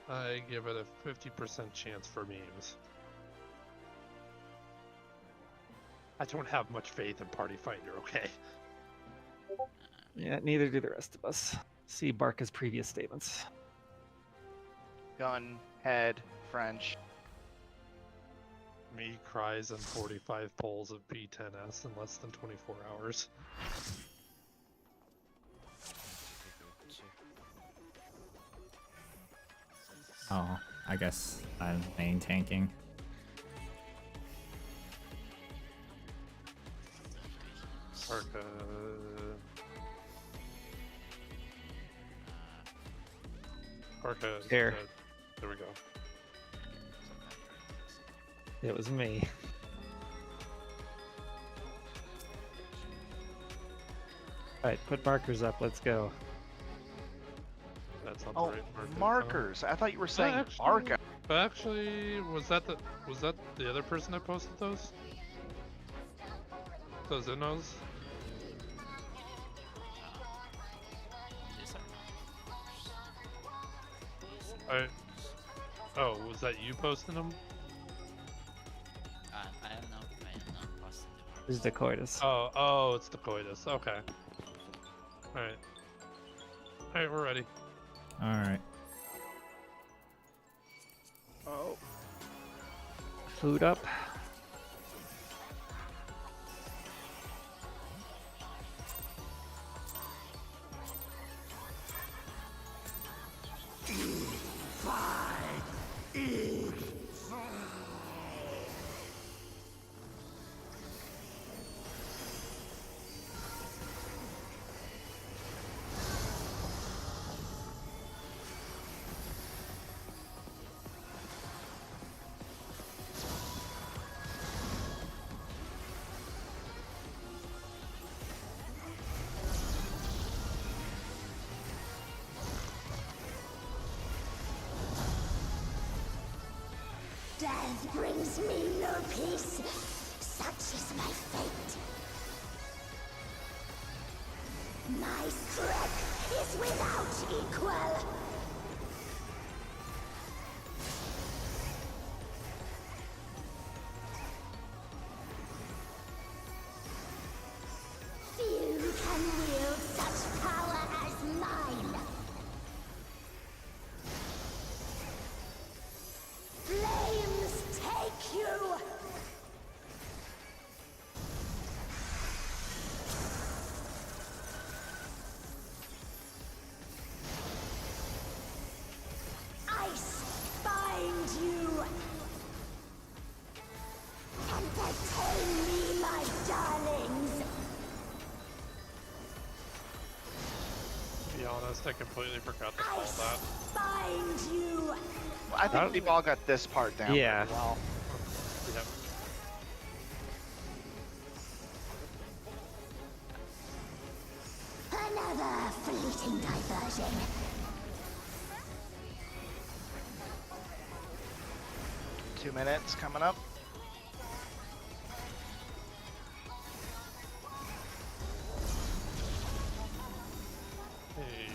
I give it a 50% chance for memes. I don't have much faith in Party Finder, okay? Yeah, neither do the rest of us. See Barca's previous statements. Gun, head, French. Me cries and 45 polls of P9S in less than 24 hours. Oh, I guess I'm main tanking. Barca. Barca. Here. There we go. It was me. Alright, put markers up, let's go. That's not Oh, the right marker. markers. I thought you were saying actually- Barca. But actually, was that the other person that posted those? Those innos? Oh, was that you posting them? I have not posted them. This is the coitus. Oh, it's the coitus. Okay. Alright. Alright, we're ready. Alright. Oh. Food up. Death brings me no peace. Such is my fate. My strength is without equal. Few can wield such power as mine. Flames take you! Ice bind you! Entertain me, my darlings! To be honest, I completely forgot to call Ice that. bind you! Well, I think we've all got this part down. Yeah. pretty well. Yep. Another fleeting diversion. Two minutes coming up. Hey,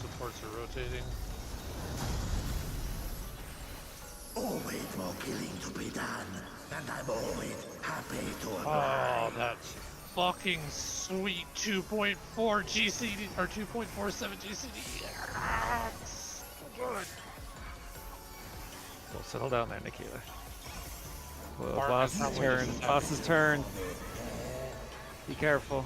supports are rotating. Always more killing to be done, and I'm always happy to Oh, oblige. that fucking sweet 2.4 GCD or 2.47 GCD. Yeah, it's so good. Well, settle down there, Nikita. Well, Mark boss's is probably turn. just Boss's turn. Be careful.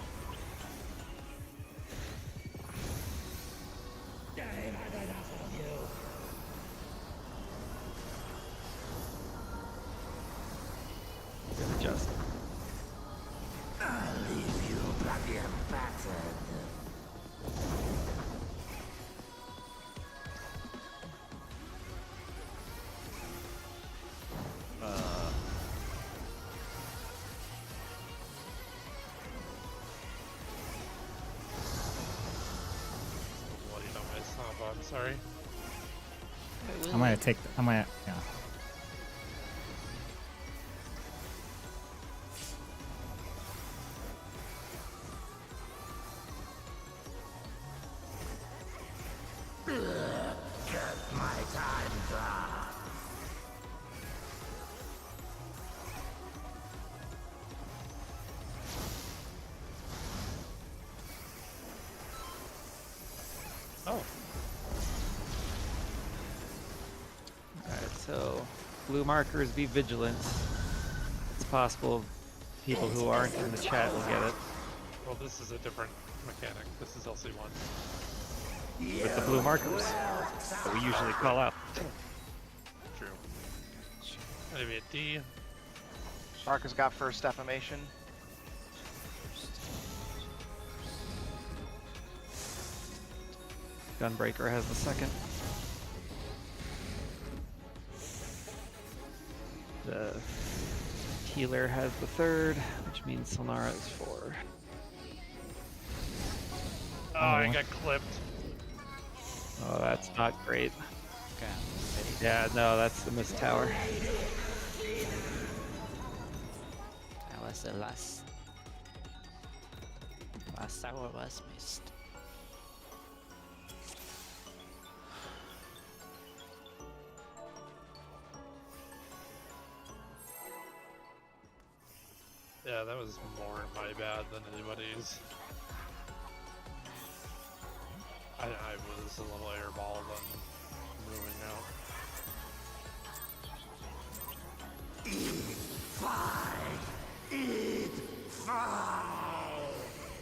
Adjust. I'll leave you bloody and battered. Bloody know my stomp, I'm sorry. I might take. I might. Yeah. Cut my time blue markers, be vigilant. It's possible people who aren't in the chat will get it. Well, this is a different mechanic. This is LC1. With the blue markers that we usually call out. True. Maybe a D. Mark has got first defamation. Gunbreaker has the second. The healer has the third, which means Sonara is 4. Oh, I got clipped. Oh, that's not great. Okay. Yeah, no, that's the missed tower. That was the last tower was missed. Yeah, that was more my bad than anybody's. I was a little airball than moving out.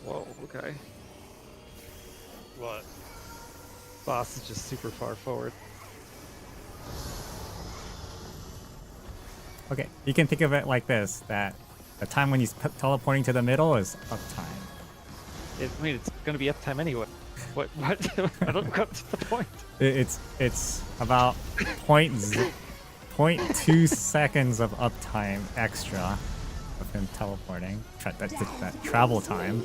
Whoa, okay. What? Boss is just super far forward. Okay, you can think of it like this, that the time when he's teleporting to the middle is uptime. I mean, it's gonna be uptime anyway. What? I don't got to the point. It's about 0.2 seconds of uptime extra of him teleporting. That's that travel time.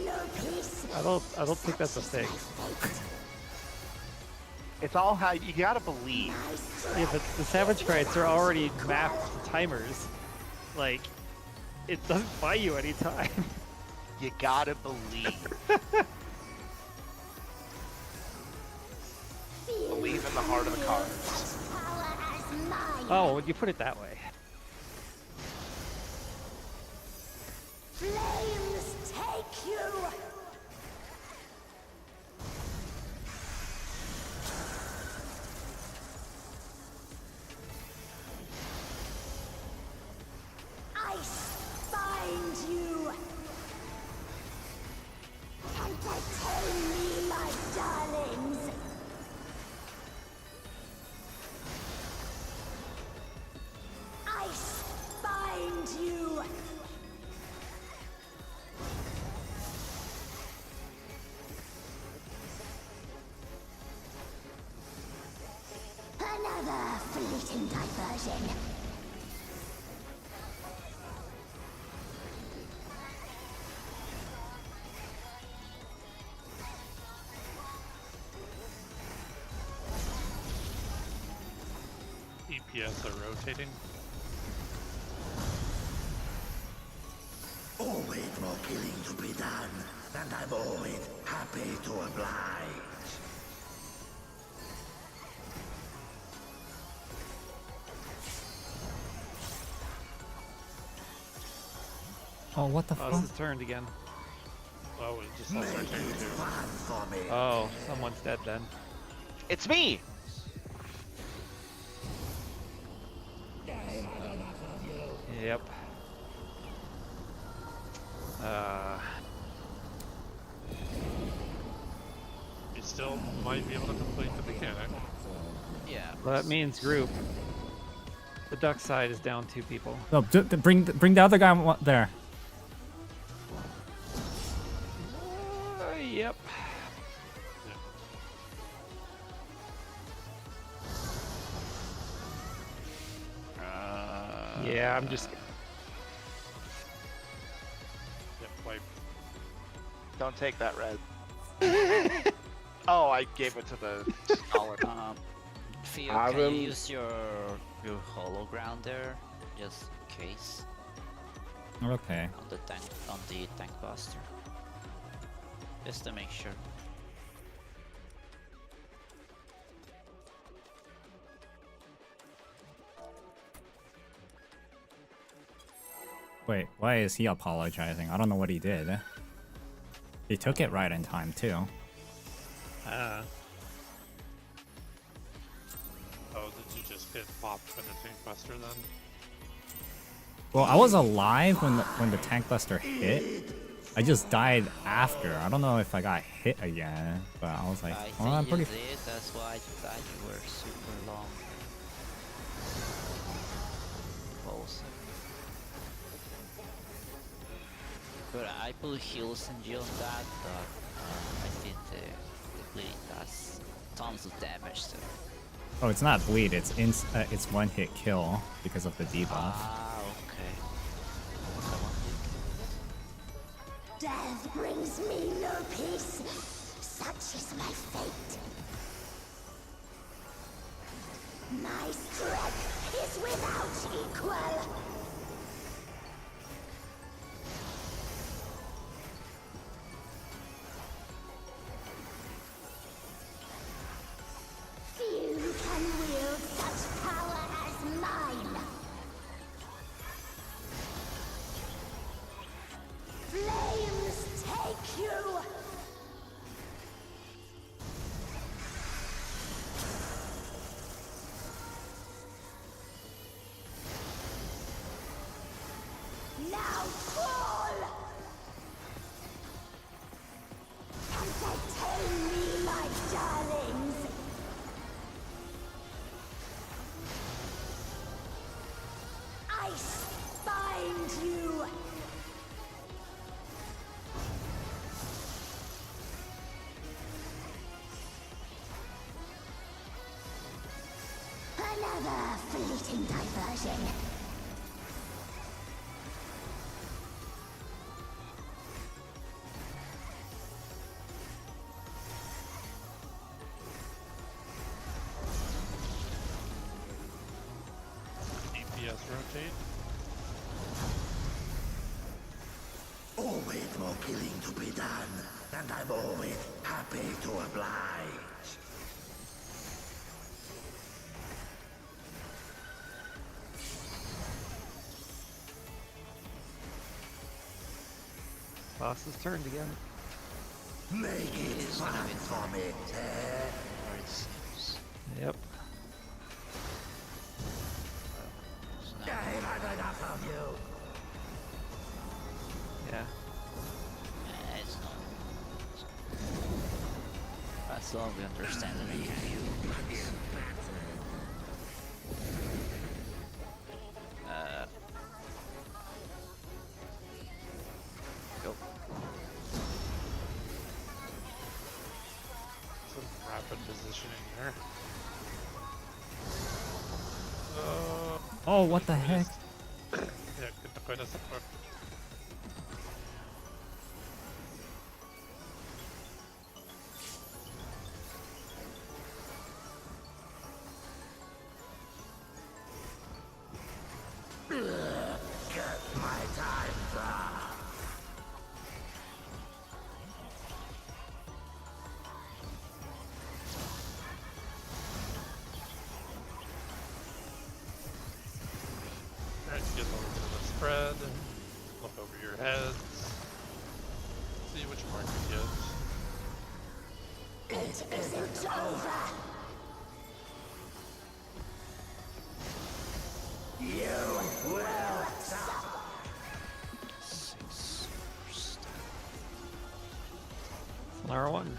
I don't think that's a thing. It's all how you gotta believe. Yeah, but the Savage Sprites are already mapped to timers. Like, it doesn't buy you any time. You gotta believe. Believe in the heart of the cards. Oh, when you put it that way. Flames take you! Ice bind you! Entertain me, my darlings! Ice bind you! Another fleeting diversion. EPS are rotating. Always more killing to be done, and I'm always happy to oblige. Oh, what the Oh, fuck? this is turned again. Oh, it just all started turning too. Fun for me. Oh, someone's dead then. It's me! Yep. You still might be able to complete the mechanic. Yeah. Well, that means group. The duck side is down 2 people. No, bring the other guy there. Yep. Yeah, I'm just. Yep, wipe. Don't take that red. Oh, I gave it to the scholar. Theo, can you use your hollow ground there, just in case, Okay. on the tank buster, just to make sure. Wait, why is he apologizing? I don't know what he did. He took it right in time too. Oh, did you just It popped by the tank buster then. Well, I was alive when the tank buster hit. I just died after. I don't know if I got hit again, but I was like, I oh, think I'm you pretty. did, that's why you died, you were super long. Both. But I put heals and G on that, but I think the bleed does tons of damage to it. Oh, it's not bleed. It's one hit kill because of the debuff. Ah, okay. Death brings me no peace. Such is my fate. My strength is without equal. Few can wield such power as mine. Flames take you! Now fall! Entertain me, my darlings! I bind you! Another fleeting diversion. DPS rotate. Always more killing to be done, and I'm always happy to oblige. Boss is turned again. Make it fun for me, eh? Or it seems. Yep. I've had enough of you. Yeah. It's not. As long as we understand the mechanic. Go. Some rapid positioning there. Oh, what the heck? Yeah, get the quite a support. Get my time's up. Alright, get over to the spread. Look over your heads. See which mark you get. It isn't over. You will suffer. Flower one.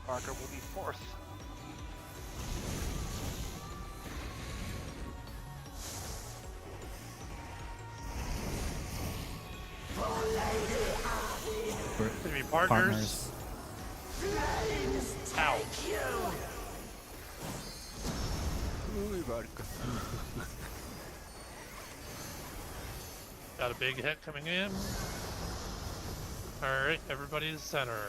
Parker will be fourth. Enemy partners. Ow. Got a big hit coming in. Alright, everybody's center.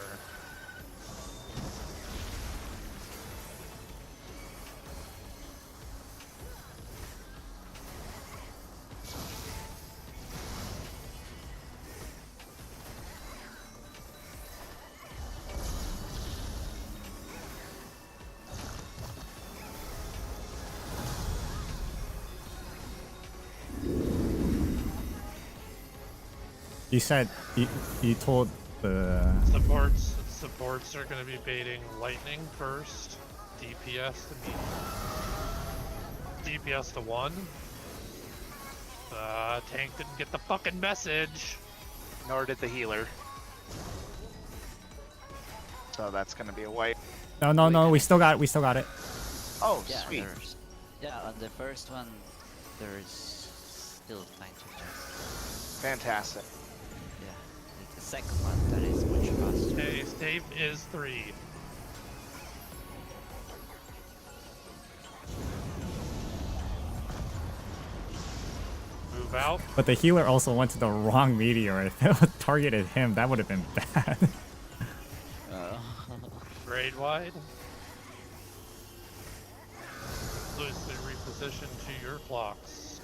You said you told the Supports are going to be baiting lightning first, DPS to 1. Tank didn't get the fucking message. Nor did the healer. So that's gonna be a wipe. No, we still got it. Oh, Yeah, sweet. on the first one, there's still time to adjust. Fantastic. Yeah, the second one, that is much faster. Okay, save is 3. Move out. But the healer also went to the wrong meteor. If it had targeted him, that would have been bad. Grade wide. Loosely reposition to your clocks.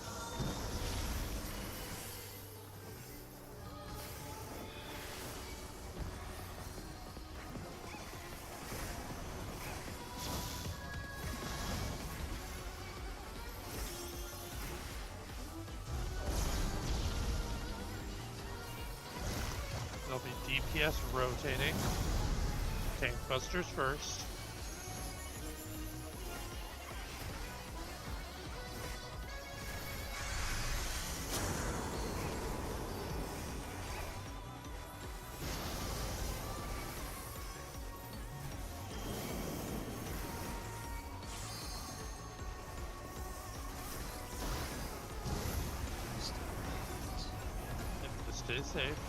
There'll be DPS rotating. Tank busters first. And to stay safe.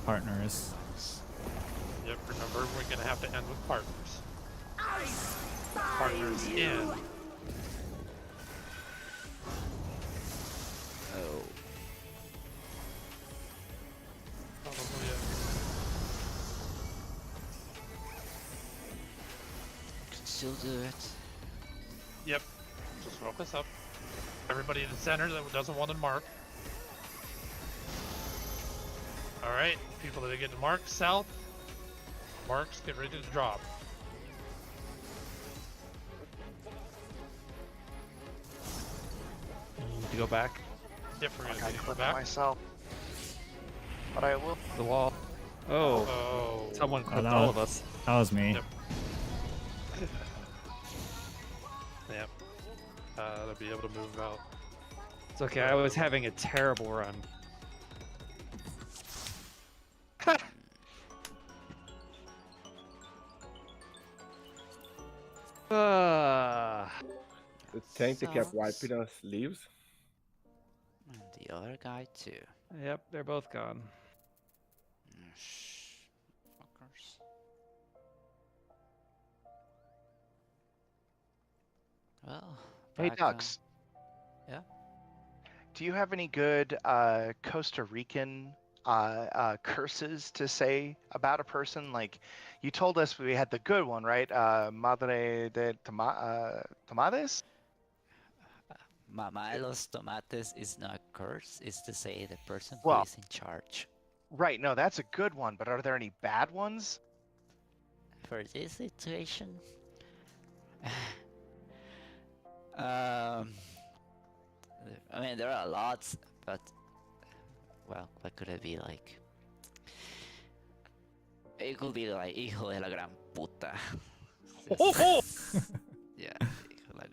Partners. Yep, remember we're gonna have to end with partners. Partners in. Oh. Probably it. Can still do it. Yep. Just focus up. Everybody in the center that doesn't want to mark. Alright, people that are getting marked south. Marks, get ready to drop. To go back. Yep, we're I gonna go clipped back. myself. But I will. The wall. Oh. Oh. Someone clipped that all was- of us. That was me. Yep. Yep. They'll be able to move out. It's okay, I was having a terrible run. The tank that kept Sucks. wiping us leaves. And the other guy too. Yep, they're both gone. Fuckers. Well. Hey, back on- Ducks. Yeah? Do you have any good Costa Rican curses to say about a person? Like, you told us we had the good one, right? Madre de Tomades? Mamá de los tomates is not a curse, it's to say the person who Well- is in charge. Right, no, that's a good one, but are there any bad ones? For this situation, I mean, there are lots, but well, what could it be like? It could be like hijo de la gran puta. Yeah. hijo de la-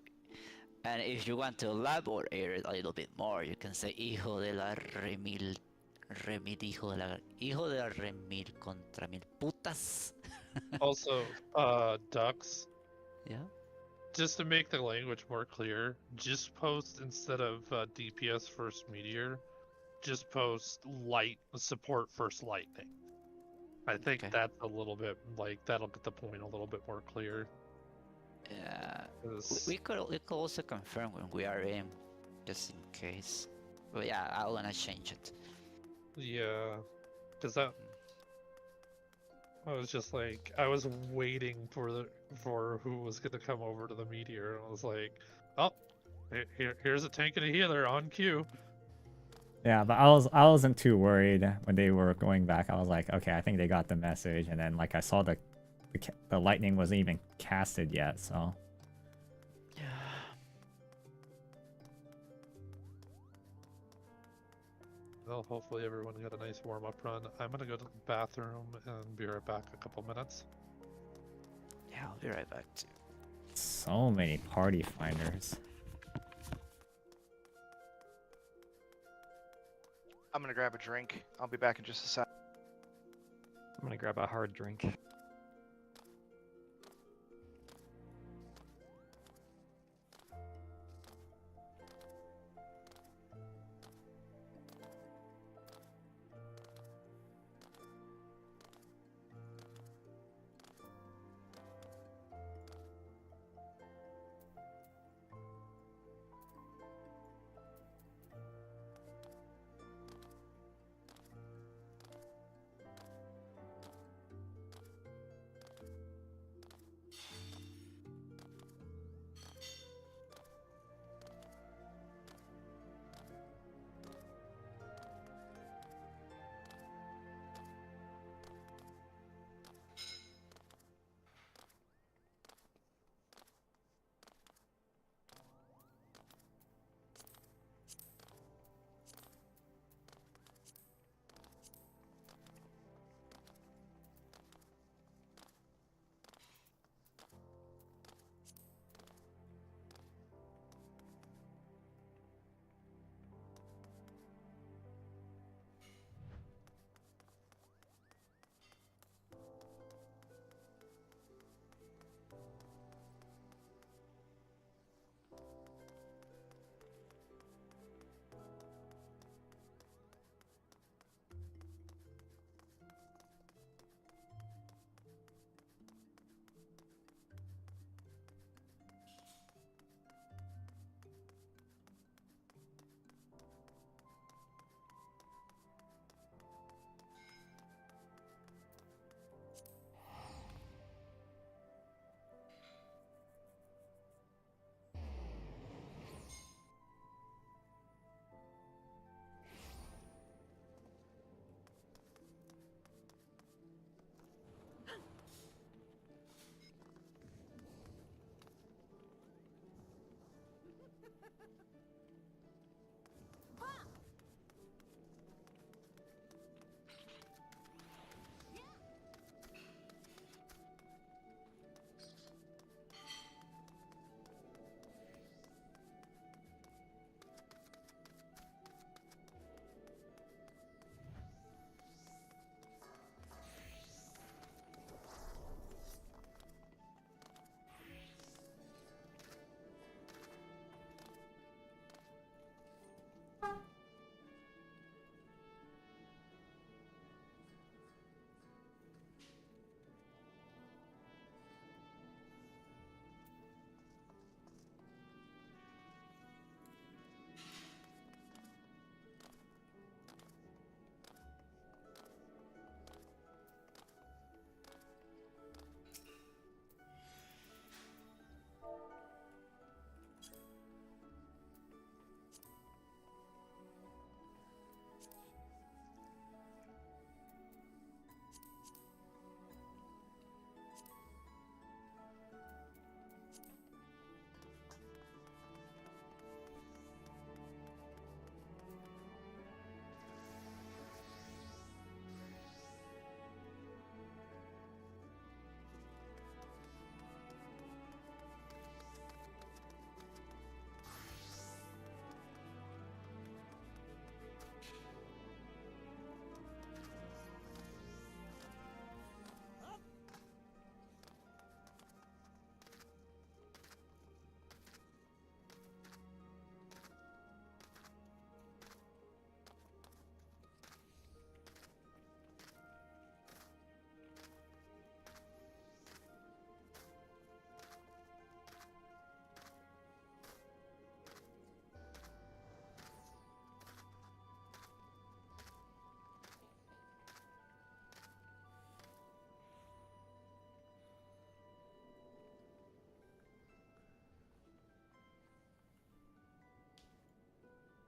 And if you want to elaborate it a little bit more, you can say hijo de la remil hijo de la remil contra mil putas. Also, ducks. Yeah. Just to make the language more clear, just post instead of DPS first meteor, just post light support first lightning. I think Okay. that's a little bit like that'll get the point a little bit more clear. Yeah. 'Cause- We could also confirm when we are in, just in case. But yeah, I wanna change it. Yeah, because that I was just like I was waiting for who was gonna come over to the meteor, and I was like, oh, here's a tank and a healer on cue. Yeah, but I wasn't too worried when they were going back. I was like, okay, I think they got the message, and then like I saw the lightning wasn't even casted yet, so Yeah. Well, hopefully everyone got a nice warm-up run. I'm gonna go to the bathroom and be right back in a couple minutes. Yeah, I'll be right back too. So many party finders. I'm gonna grab a drink. I'll be back in just a sec. I'm gonna grab a hard drink.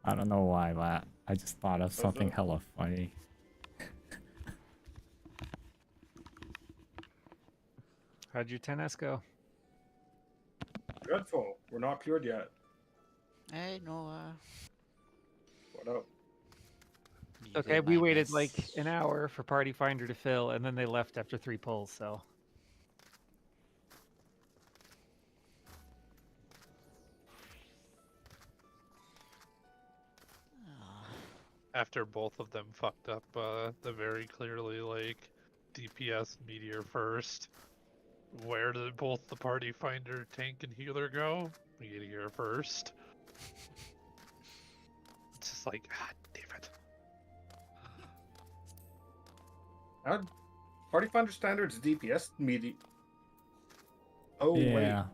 I don't know why, but I just thought of something hella funny. How'd your 10S go? Dreadful. We're not cleared yet. Hey, Noah. What up? Okay, we waited like an hour for Party Finder to fill, and then they left after 3 polls, so. After both of them fucked up the very clearly like DPS meteor first. Where did both the Party Finder, tank, and healer go? Meteor first. It's just like, god damn it. Party Finder standards DPS media. Oh Yeah. wait.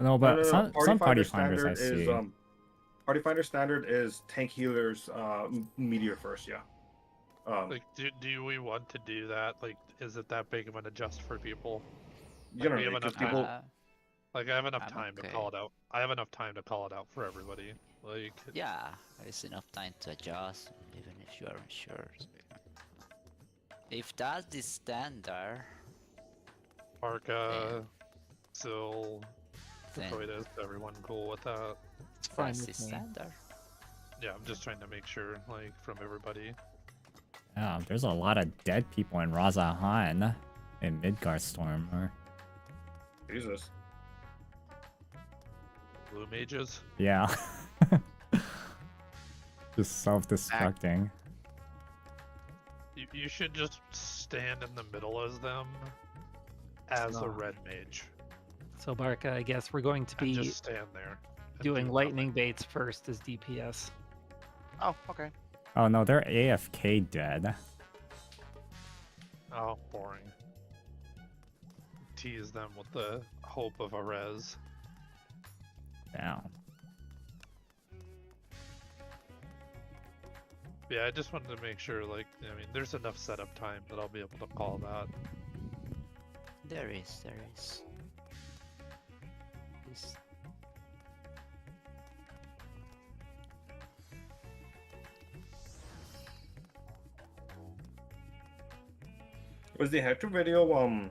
No, but No. some party Finder finders I standard see. is Party Finder standard is tank healers meteor first, yeah. Like, do we want to do that? Like, is it that big of an adjust for people? You know, we have because enough people. Like, I have enough I'm time to okay. call it out. I have enough time to call it out for everybody. Like, Yeah, there's enough time to adjust, even if you aren't sure. If that's the standard, Parka, Sil, then Coitus, everyone cool with that? It's fine that's the with me. standard. Yeah, I'm just trying to make sure, like, from everybody. Yeah, there's a lot of dead people in Razahan in Midgar Storm. Jesus. Blue mages. Yeah. Just self-destructing. You should just stand in the middle as them as a red mage. So, Barca, I guess we're going to And be just stand there. and doing do lightning nothing. baits first as DPS. Oh, okay. Oh no, they're AFK dead. Oh, boring. Tease them with the hope of a res. Down. Yeah, I just wanted to make sure, like, I mean, there's enough setup time that I'll be able to call that. There is. This- Was the Hector video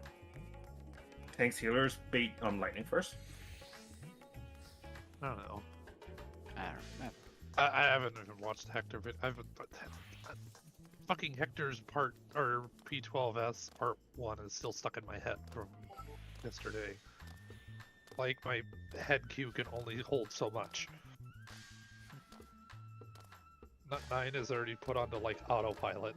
tanks healers bait lightning first? I don't know. I don't remember. I haven't even watched Hector vid. I haven't. But fucking Hector's part or P9S part 1 is still stuck in my head from yesterday. Like my head Q can only hold so much. 9 is already put onto like autopilot.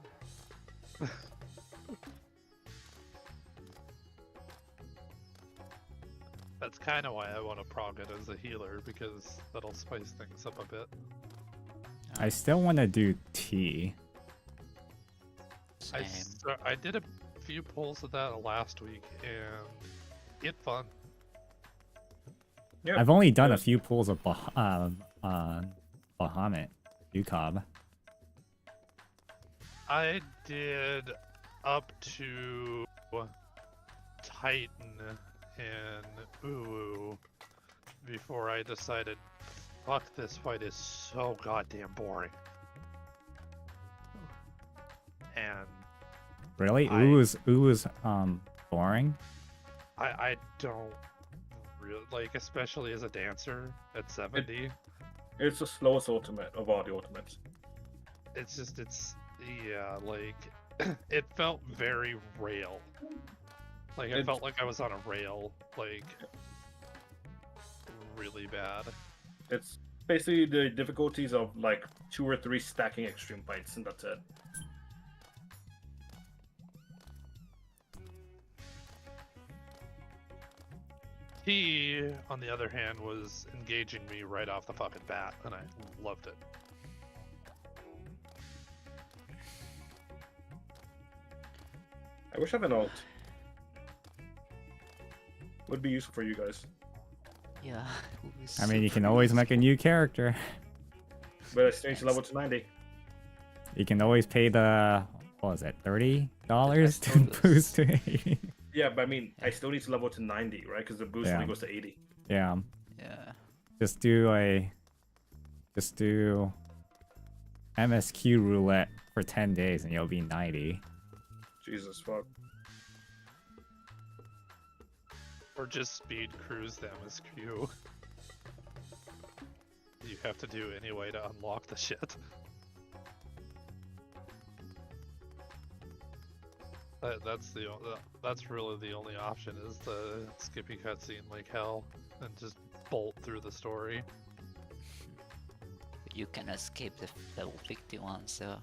That's kind of why I want to prog it as a healer, because that'll spice things up a bit. I still want to do T. Same. I did a few pulls of that last week, and it's fun. Yeah. I've only done a few pulls of Bahamut, UCOB. I did up to Titan and Uwu before I decided, fuck, this fight is so goddamn boring. And Really? I- Uwu's boring? I don't really like, especially as a dancer at 70. It's the slowest ultimate of all the ultimates. Yeah, like, it felt very rail. Like, I It's- felt like I was on a rail, like, really bad. It's basically the difficulties of like 2 or 3 stacking extreme fights, and that's it. He, on the other hand, was engaging me right off the fucking bat, and I loved it. I wish I had an alt. Would be useful for you guys, Yeah. I mean, you can always make a new character. but I still need to level to 90. You can always pay the, what was it, $30 to $30. boost to 80. Yeah, but I mean, I still need to level to 90, right? Because the boost Yeah. only goes to 80. Yeah, Yeah. just do MSQ roulette for 10 days and you'll be 90. Jesus fuck. Or just speed cruise the MSQ. You have to do anyway to unlock the shit. That's really the only option is to skippy cutscene like hell and just bolt through the story. You cannot skip the level 51, so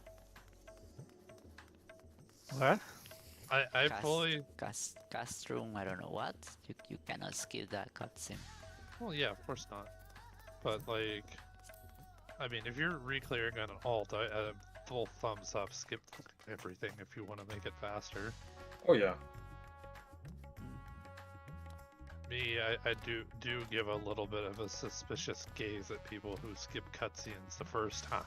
What? I fully cast room. I don't know what. You cannot skip that cutscene. well yeah, of course not. But like, I mean, if you're re-clearing on an alt, I full thumbs up. Skip everything if you want to make it faster. Oh yeah. Me, I do give a little bit of a suspicious gaze at people who skip cutscenes the first time.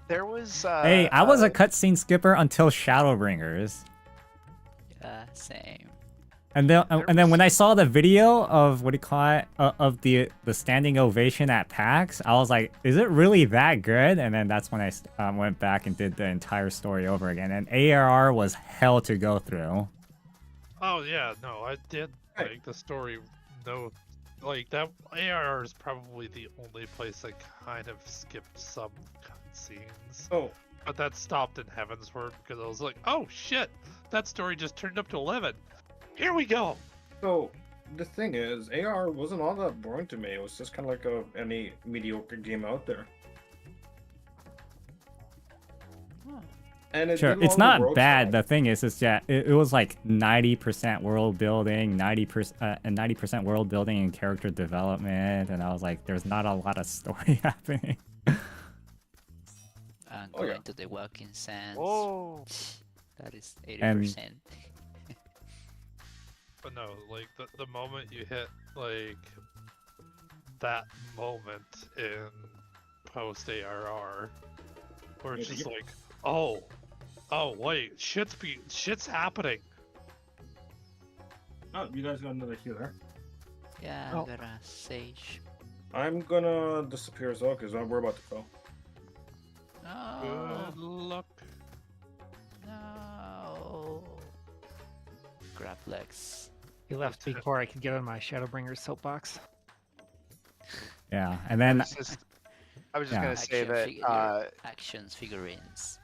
There was. Hey, I was a cutscene skipper until Shadowbringers. Yeah, same. And then when I saw the video of what do you call it of the standing ovation at PAX, I was like, is it really that good? And then that's when I went back and did the entire story over again. And ARR was hell to go through. Oh yeah, no, I did like the story. No, like that ARR is probably the only place I kind of skipped some cutscenes. Oh, But that stopped in Heavensward because I was like, oh shit, that story just turned up to 11. Here we go. so the thing is, AR wasn't all that boring to me. It was just kind of like any mediocre game out there. And it Sure, did it's all the not world bad. stuff. The thing is that it was like 90% world building, 90% world building and character development, and I was like, there's not a lot of story happening. And Oh, going yeah. to the Walking Sands. Whoa. That is And- 80%. But no, like the moment you hit like that moment in post ARR, where it's Yeah, just like, oh wait, shit's happening. Oh, you guys got another healer. Yeah, Oh. I got a sage. I'm gonna disappear as well because we're about to go. No, Good luck. no. Grab legs. He left before I could get on my Shadowbringers soapbox. Yeah, and then I was just Yeah. gonna say Action that figure- actions figurines.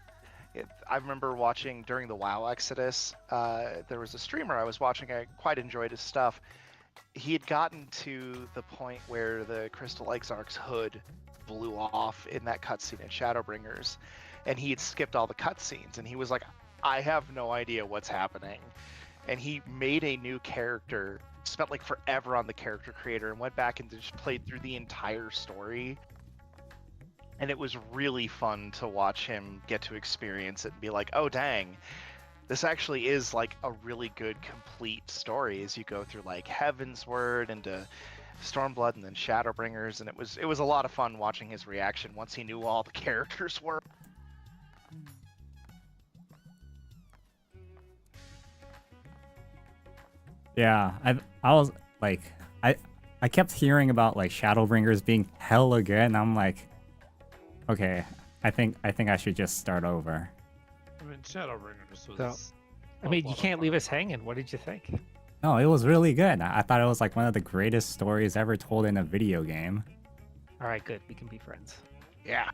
I remember watching during the WoW Exodus. There was a streamer I was watching. I quite enjoyed his stuff. He had gotten to the point where the Crystal Exarch's hood blew off in that cutscene in Shadowbringers, and he had skipped all the cutscenes. And he was like, "I have no idea what's happening." And he made a new character, spent like forever on the character creator, and went back and just played through the entire story. And it was really fun to watch him get to experience it and be like, oh dang, this actually is like a really good complete story as you go through like Heavensward into Stormblood and then Shadowbringers. And it was a lot of fun watching his reaction once he knew all the characters were. yeah, I was like, I kept hearing about like Shadowbringers being hella good, and I'm like, okay, I think I should just start over. I mean, Shadowbringers was. So, I a mean, lot you of can't fun. leave us hanging. What did you think? No, it was really good. I thought it was like one of the greatest stories ever told in a video game. All right, good. We can be friends. Yeah.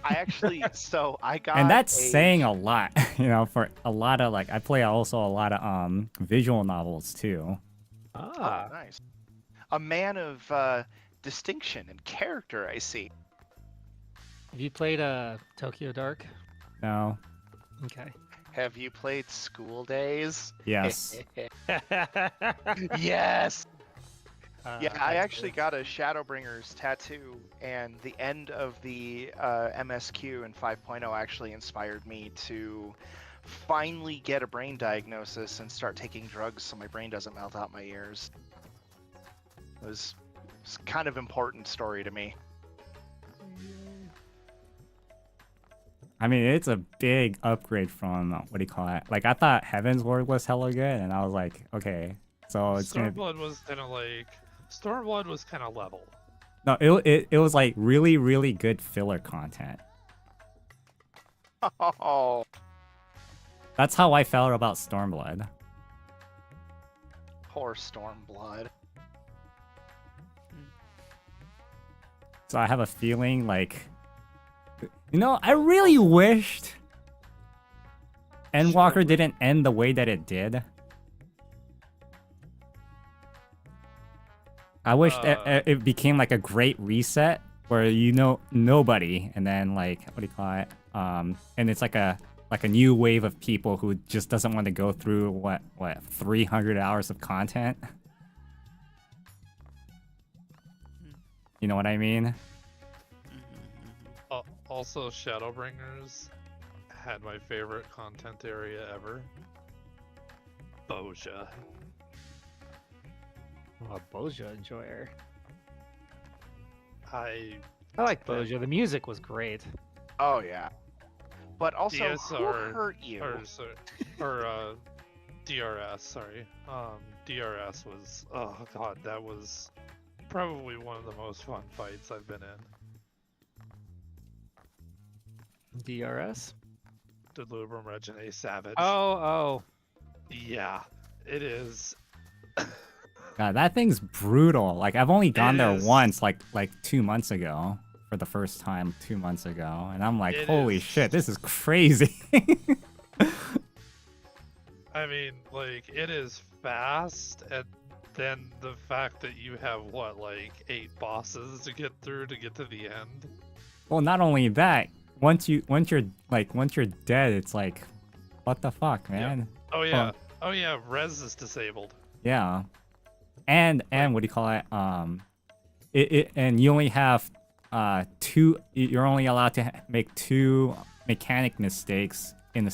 I actually, so I got And that's a- saying a lot, you know, for a lot of like I play also a lot of visual novels too. Oh, nice. A man of distinction and character, I see. Have you played Tokyo Dark? No. Okay. Have you played School Days? Yes. Yes. Yeah, I that's actually good. got a Shadowbringers tattoo, and the end of the MSQ in 5.0 actually inspired me to finally get a brain diagnosis and start taking drugs so my brain doesn't melt out my ears. It's kind of important story to me. I mean, it's a big upgrade from what do you call it? Like I thought Heavensward was hella good, and I was like, okay, so it's gonna be... Stormblood was kind of like Stormblood was kind of level. No, it was like really good filler content. Oh, That's how I felt about Stormblood. poor Stormblood. So I have a feeling like, you know, I really wished Endwalker didn't end the way that it did. I wish that it became like a great reset where nobody, and then like what do you call it? And it's like a new wave of people who just doesn't want to go through what 300 hours of content. You know what I mean? Also, Shadowbringers had my favorite content area ever. Boja. Oh, Boja enjoyer. I like Boja. The music was great. Oh yeah. But also, DSR, who hurt you? Or DRS, sorry. DRS was, oh god, that was probably one of the most fun fights I've been in. DRS? Delubrum Regine Savage. Oh. Yeah, it is. God, that thing's brutal. Like I've only gone there once, like 2 months ago, for the first time 2 months ago, and I'm like, holy shit, this is crazy. I mean, like it is fast, and then the fact that you have what, like 8 bosses to get through to get to the end. Well, not only that, once you're dead, it's like, what the fuck, man? Yeah. Oh yeah, res is disabled. Yeah. And what do you call it? And you only have two. You're only allowed to make 2 mechanic mistakes in a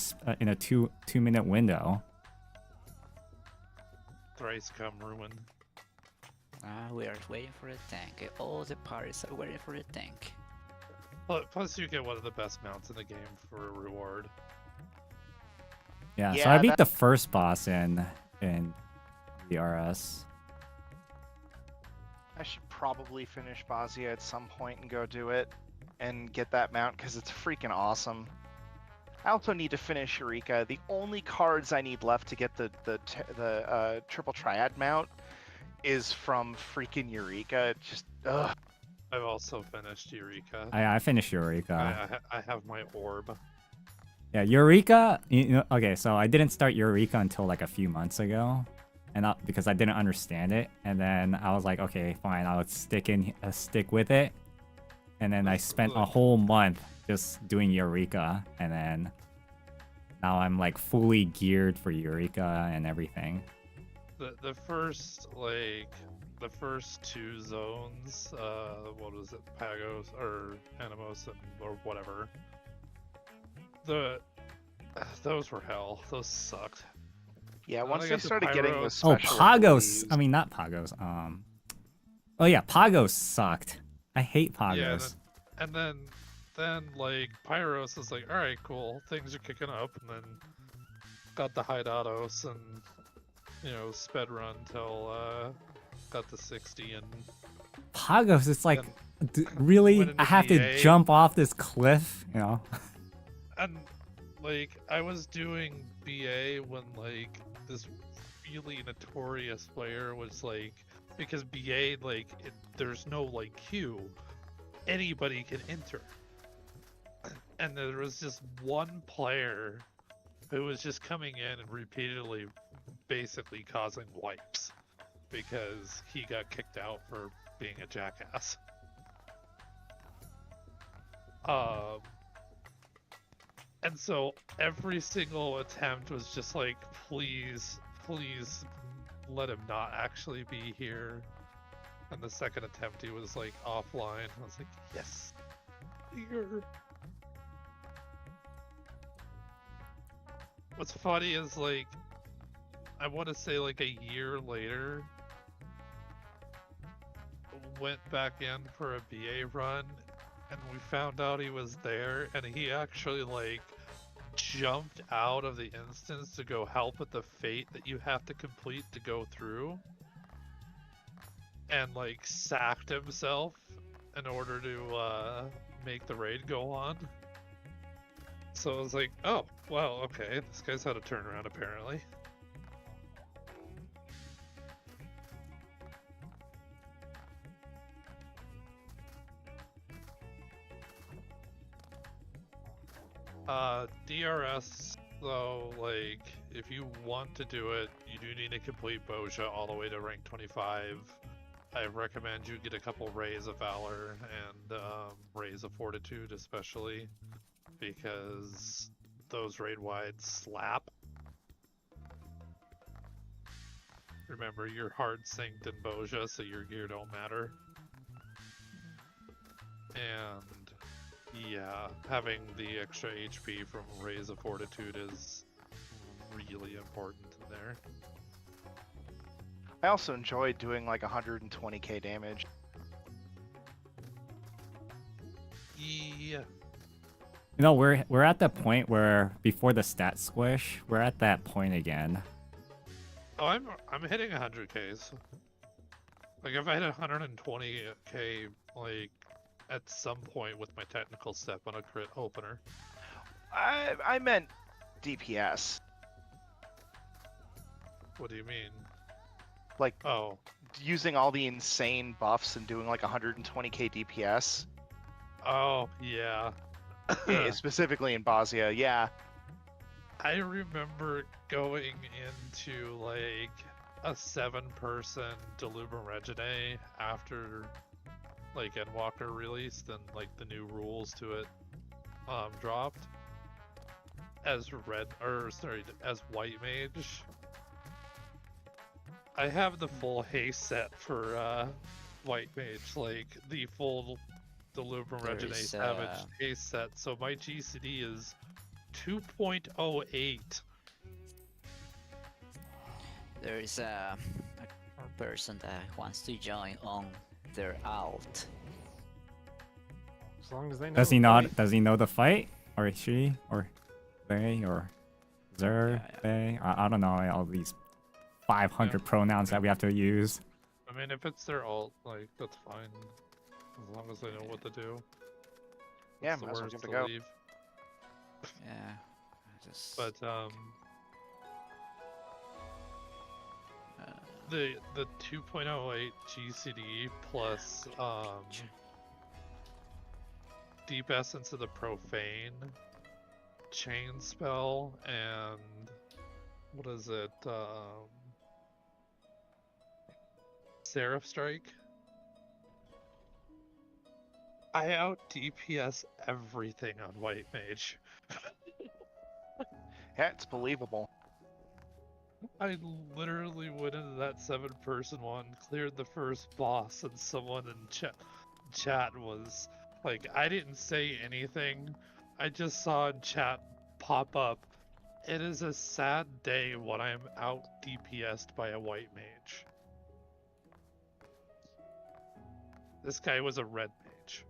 2-minute window. Thrice come ruin. We are waiting for a tank. All the parties are waiting for a tank. Plus, you get one of the best mounts in the game for a reward. Yeah. So I beat the first boss in DRS. I should probably finish Bosnia at some point and go do it and get that mount because it's freaking awesome. I also need to finish Eureka. The only cards I need left to get the triple triad mount is from freaking Eureka. Just ugh. I've also finished Eureka. I finished Eureka. I have my orb. Yeah, Eureka. Okay, so I didn't start Eureka until like a few months ago. And because I didn't understand it, and then I was like, okay, fine, I'll stick with it. And then I spent a whole month just doing Eureka, and then now I'm like fully geared for Eureka and everything. The first 2 zones, what was it, Pagos or Animos or whatever. Those were hell. Those sucked. Yeah, once they started getting the special. Oh, Pagos. I mean, not Pagos. Oh yeah, Pagos sucked. I hate Pagos. Yeah, and then like Pyros is like, all right, cool, things are kicking up, and then got the Hydatos and sped run till got to 60 and. Pagos, it's like, really? I have to jump off this cliff, And like I was doing BA when like this really notorious player was like, because BA there's no like queue, anybody can enter, and there was just one player who was just coming in and repeatedly basically causing wipes because he got kicked out for being a jackass. And so every single attempt was just like, please let him not actually be here. And the second attempt he was like offline. I was like, yes, here. What's funny is like, I want to say like a year later, went back in for a BA run, and we found out he was there, and he actually like jumped out of the instance to go help with the fate that you have to complete to go through, and like sacked himself in order to make the raid go on. So I was like, oh, well, okay, this guy's had a turnaround apparently. DRS though, like, if you want to do it, you do need to complete Boja all the way to rank 25. I recommend you get a couple Rays of Valor and Rays of Fortitude, especially, because those raid-wide slap. Remember, you're hard synced in Boja, so your gear don't matter. And yeah, having the extra HP from Rays of Fortitude is really important in there. I also enjoyed doing like 120k damage. Yeah. You know, we're at the point where before the stat squish, we're at that point again. Oh, I'm hitting 100Ks. Like if I hit 120K, like at some point with my technical step on a crit opener. I meant DPS. What do you mean? Like Oh, using all the insane buffs and doing like 120k DPS. oh yeah. Specifically in Bosnia, yeah. I remember going into like a 7-person Delubrum Regine after like Endwalker released and like the new rules to it dropped as as White Mage. I have the full haste set for White Mage, like the full Delubrum Regine Savage haste set, so my GCD is 2.08. There is a person that wants to join on their alt. As long as they know. Does he the not? fight. Does he know the fight, or she, or they, or zer, Yeah. they? I don't know all these 500 pronouns that we have to use. I mean, if it's their alt, like that's fine, as long as they know what to do. Yeah, What's the might as well worst give it a to go. leave? Yeah. I just, But the 2.08 GCD plus Deep Essence of the Profane, Chain Spell, and what is it? Seraph Strike. I out DPS everything on White Mage. Yeah, it's believable. I literally went into that 7-person one, cleared the first boss, and someone in chat was like, I didn't say anything. I just saw in chat pop up, it is a sad day when I'm out DPS'd by a White Mage. This guy was a red mage.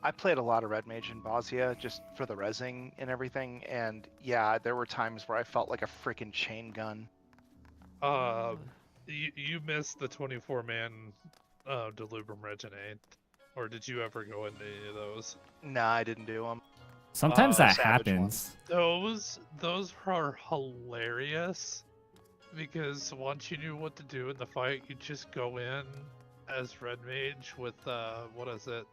I played a lot of Red Mage in Bosnia just for the rezzing and everything, and yeah, there were times where I felt like a freaking chain gun. You missed the 24-man Delubrum Regine, or did you ever go into any of those? Nah, I didn't do them. Sometimes that Savage happens. Those are hilarious, because once you knew what to do in the fight, you just go in as Red Mage with what is it?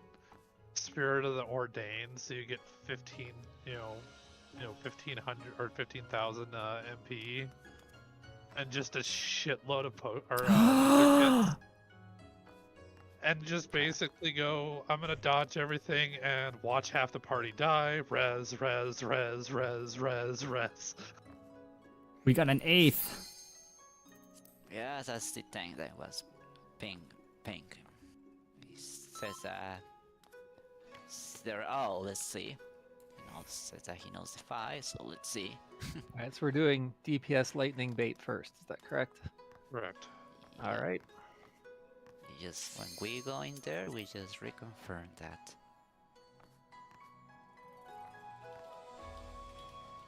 Spirit of the Ordained, so you get 1500 or 15,000 MP, and just a shitload of certificates. And just basically go, I'm gonna dodge everything and watch half the party die. Res. We got an 8th. yeah, that's the thing that was pink. He says let's see. He knows, says that he knows the fight, so let's see. Alright, so we're doing DPS lightning bait first. Is that correct? Correct. Yeah, Alright. we just when we go in there, we just reconfirm that.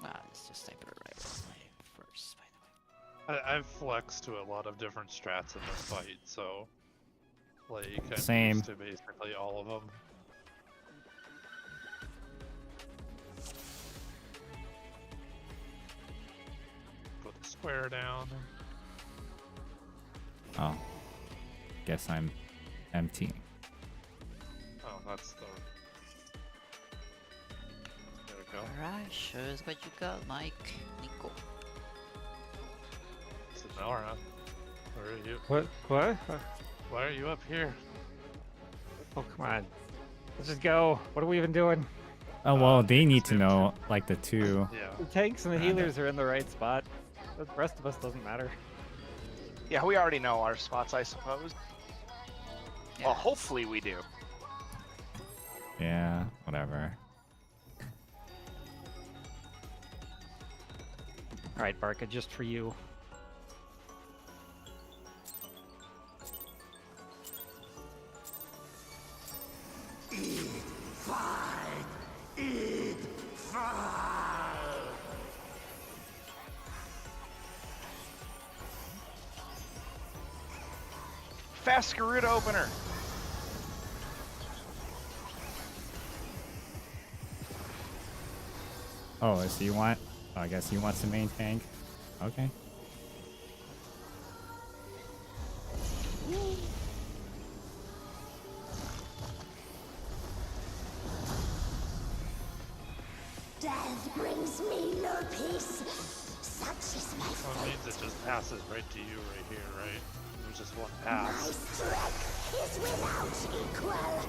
Let's just type it right first, by the way. I've flexed to a lot of different strats in this fight, so like I'm Same. used to basically all of them. Put the square down. Oh, guess I'm empty. Oh, that's the. Gotta go. Alright, show us what you got, Mike. Nico. So Nora, where are you? What? Why are you up here? Oh, come on. Let's just go. What are we even doing? Oh well, they need to know like the two. Yeah. The tanks and the healers are in the right spot. The rest of us doesn't matter. Yeah, we already know our spots, I suppose. Yeah. Well, hopefully we do. Yeah, whatever. Alright, Barca, just for you. Fast Garuda opener. Oh, so you want? Oh, I guess he wants the main tank. Okay. Death brings me no peace. Such is my Well, it fate. means it just passes right to you right here, right? There's just one My pass. strength is without equal.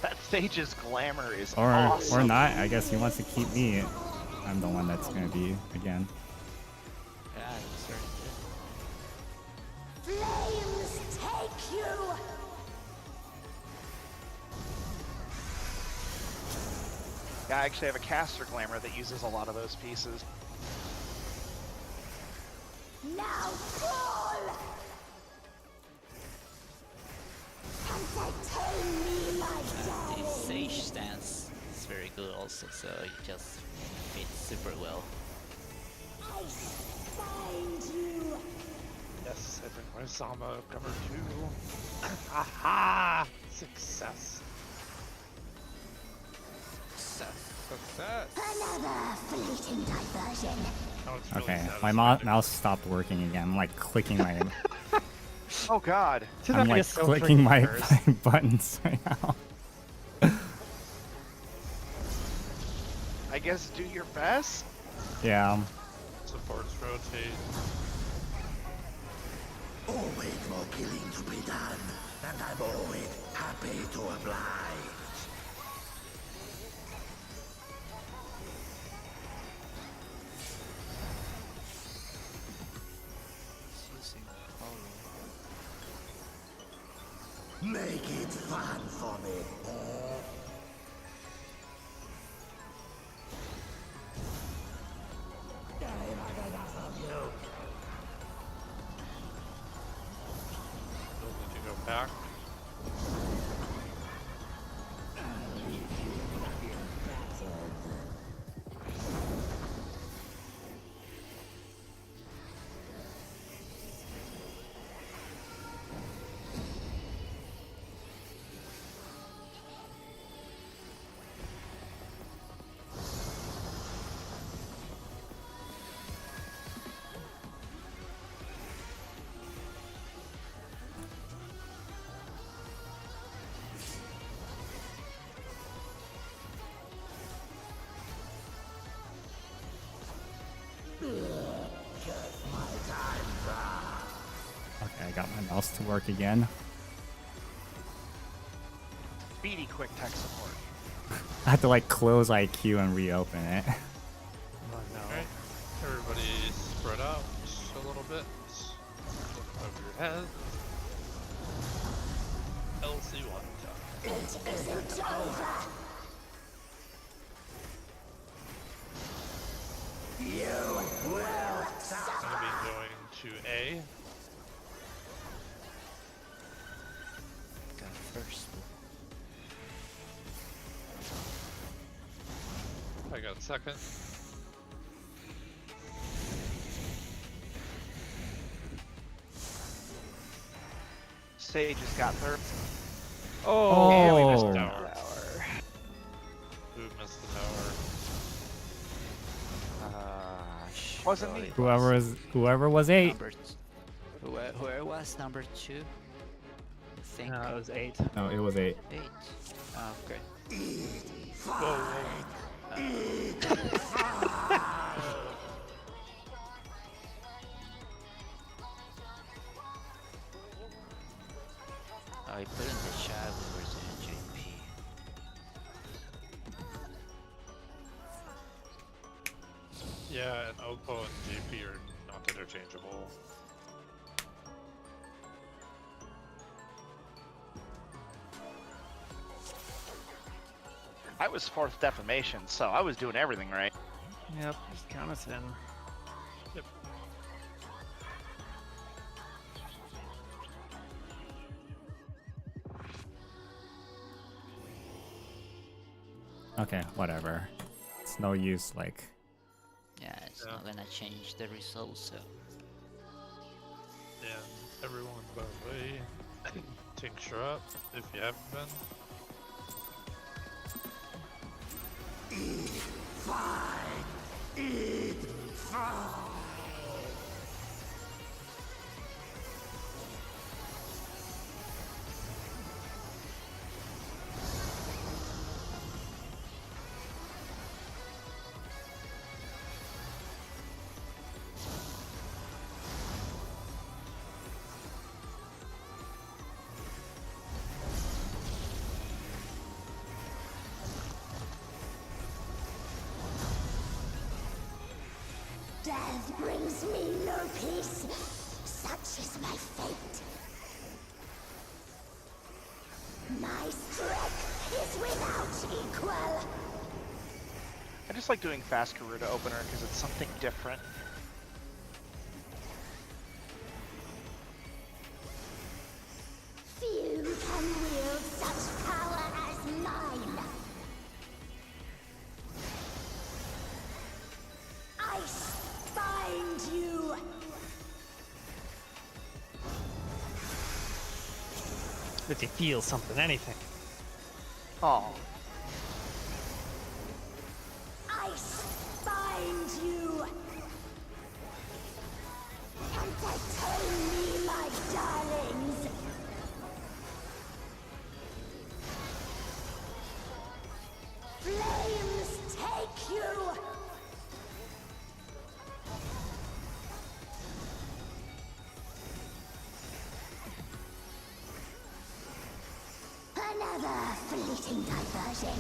That Sage's glamour is Or awesome. not. I guess he wants to keep me. I'm the one that's gonna be again. Yeah, you certainly Flames take you. Yeah, I actually have a caster glamour that uses a lot of those pieces. Now fall. Entertain me, my did. The darling. Sage stance is very good also, so it just fits super well. I find you. Yes, I bring my Sama cover too. Aha! Success. Another fleeting diversion. Oh, it's really Okay, my satisfying. mouse stopped working again. I'm like clicking my. Oh god. I'm like clicking my buttons right now. I guess do your best. Yeah. Supports rotate. Always more killing to be done, and I'm always happy to oblige. Make it fun for me. Don't need to go back. Okay, I got my mouse to work again. Speedy quick tech support. I have to like close IQ and reopen it. Oh no. Alright, everybody spread out just a little bit. Look over your head. LC1 time. It isn't over. I'm gonna be going to A. Got first. I got second. Sage has got third. Oh, And we missed Oh. tower. Who missed the tower? Wasn't me. Whoever was 8. Where was number 2? I think. No, it was 8. No, it was 8. 8. Oh, great. I put in the chat we were doing JP. Yeah, and Oppo and JP are not interchangeable. I was fourth defamation, so I was doing everything right. Yep, just count us in. Yep. Okay, whatever. It's no use, like... Yeah, it's not gonna change the result, so. Yeah, everyone, by the way, tincture up if you haven't been. Eat fine! Eat fine! Death brings me no peace. Such is my fate. My strength is without equal. I just like doing fast Garuda opener because it's something different. Few can wield such power as mine. I find you. If you feel something, anything. Oh. I find you. Entertain me, my darlings. Flames take you. Another fleeting diversion.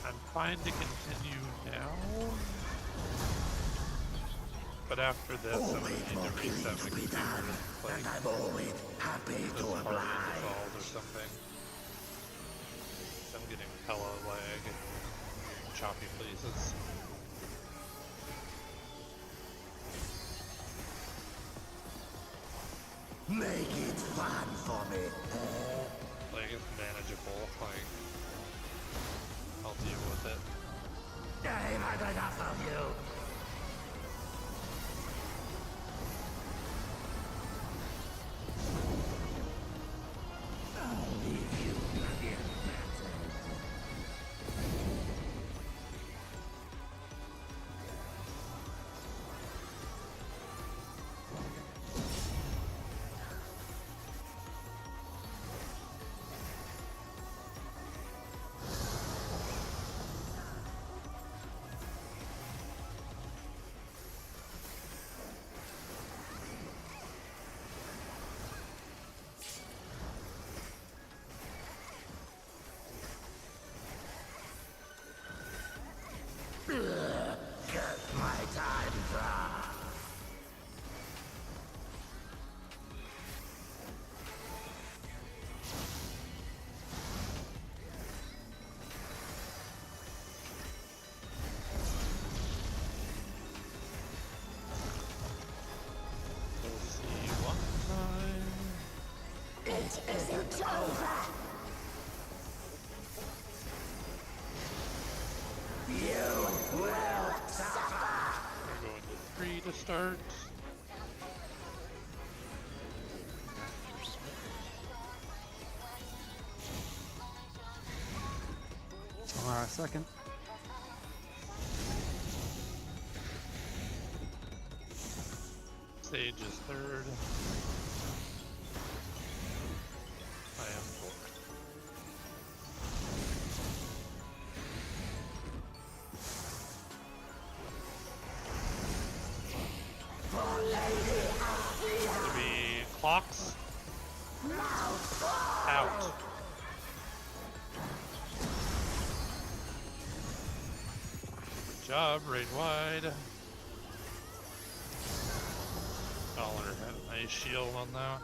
I'm fine to continue now, but after this, I'm gonna Always need more to killing reset to my be computer done, and and like I'm always happy this to part oblige. installed or something. I'm getting hella lag and choppy places. Make it fun for me. Like it's manageable. Like I'll deal with it. I've had enough of you. I'll leave you in battle. Get my time back. We'll see one time. It isn't over. You will suffer. We're going to 3 to start. second. Sage is third. I am fourth. To be clocks. Out. Good job, raid wide. Dollar had a nice shield on that.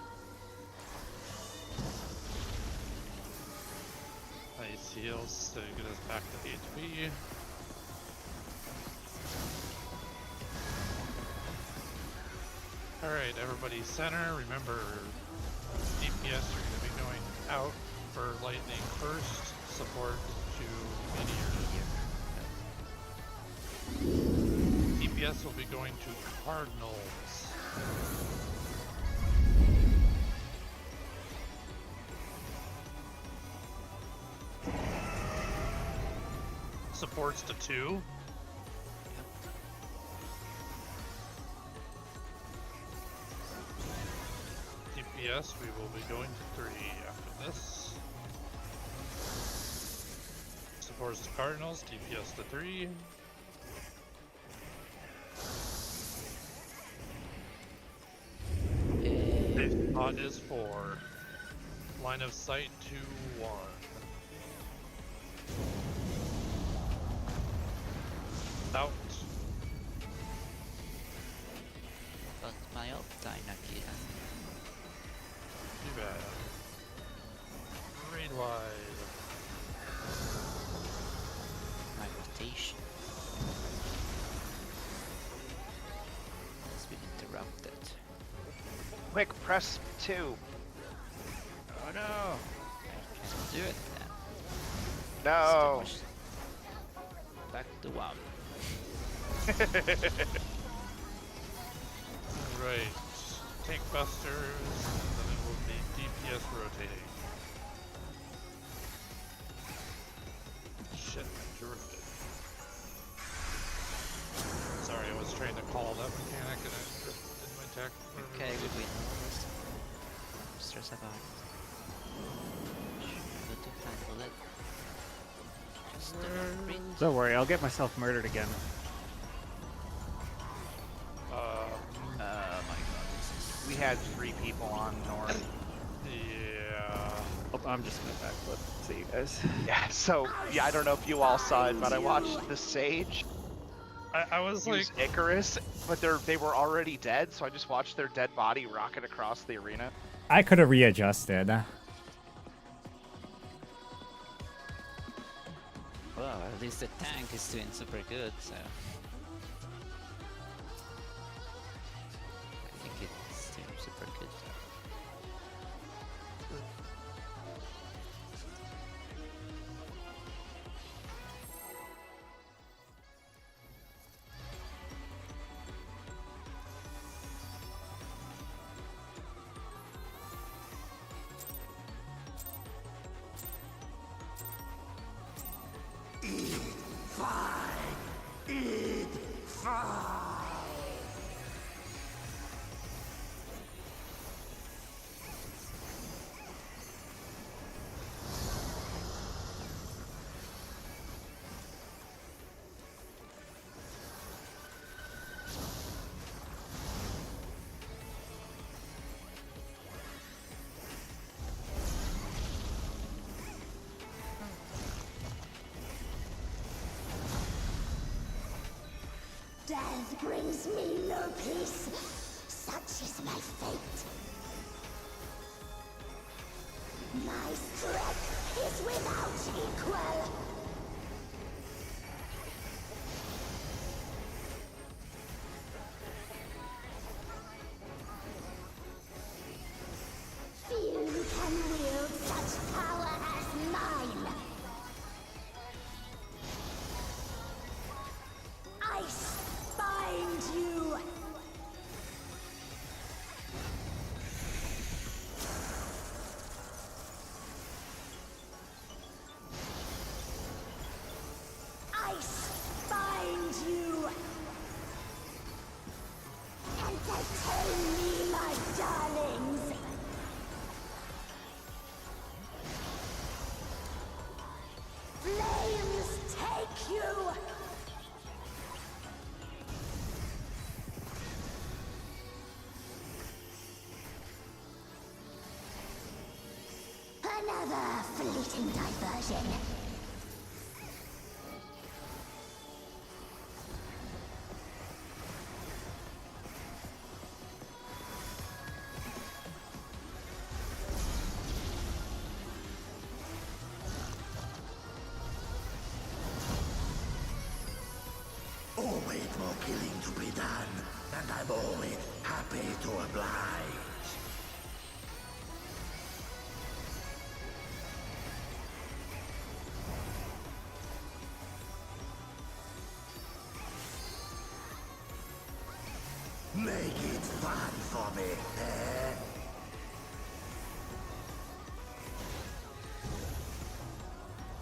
Nice heals to get us back to HP. Alright, everybody center. Remember, DPS are going to be going out for lightning first. Support to meteor. DPS will be going to cardinals. Supports to 2. DPS, we will be going to 3 after this. Supports to Cardinals, DPS to 3. Safe spot is 4. Line of sight to 1. Out. But my ult time nakira. Too bad. Raid wide. My rotation has been interrupted. Quick, press 2. Oh no! Can't do it then. No. Back to 1. Right. Tank busters, and then it will be DPS rotating. Shit, I jerked it. Sorry, I was trying to call that mechanic and I just did my tech. Okay, we win. No stress about it. Good to handle it. Just read. Don't worry, I'll get myself murdered again. Oh my god, this is... We had 3 people on North. Yeah. Oh, I'm just gonna backflip. See you guys. Yeah, so, yeah, I don't know if you all saw it, but I watched the Sage I was use like, Icarus, but they were already dead, so I just watched their dead body rocket across the arena. I could have readjusted. Well, at least the tank is doing super good, so... I think it's doing super good. Death brings me no peace. Such is my fate. My strength is without equal. Few can wield such power as mine. Ice bind you. Another fleeting diversion. Always more killing to be done, and I'm always happy to oblige. Make it fun for me, eh?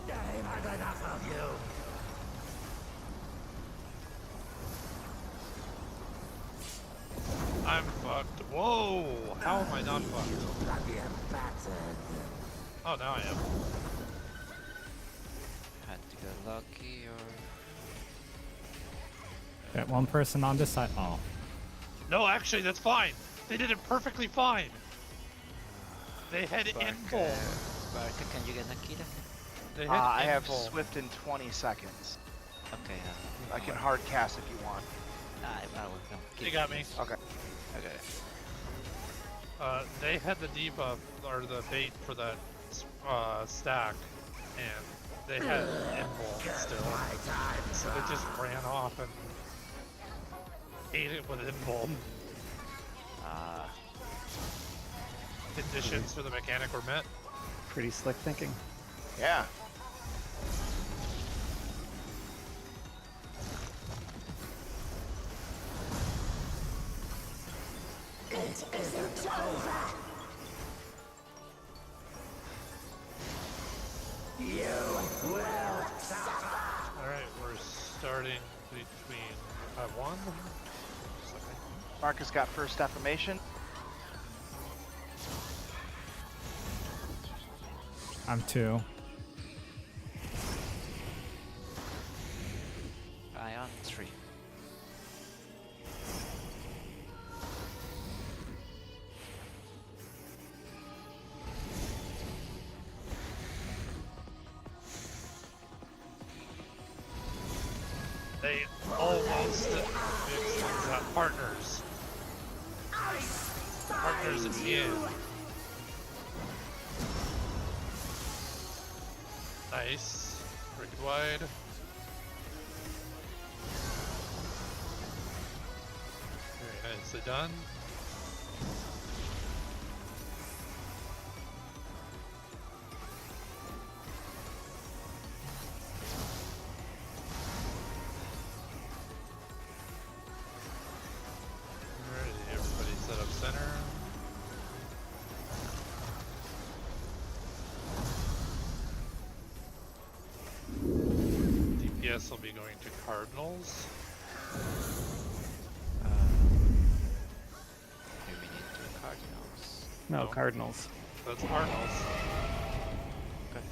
I've had enough of you. I'm fucked. Whoa! How am I not fucked? Bloody bastard. Oh, now I am. Had to get lucky or... Get one person on this side. Oh. No, actually, that's fine. They did it perfectly fine. They had invul. Barca, can you get Akira? They had I have invul. Swift in 20 seconds. Okay, I can hard cast if you want. I will come. They got me. Okay. Okay. They had the debuff or the bait for that stack, and they had invul still. So they just ran off and ate it with invul. Conditions for the mechanic were met. Pretty slick thinking. Yeah. It isn't over. Alright, we're starting between one. Marcus got first defamation. I'm 2. I on 3. They almost got partners. Partners at the end. Nice. Pretty wide. Very nicely done. Alrighty, everybody set up center. DPS will be going to Cardinals. Maybe we need 2 Cardinals. No, No. Cardinals. That's Cardinals. Okay.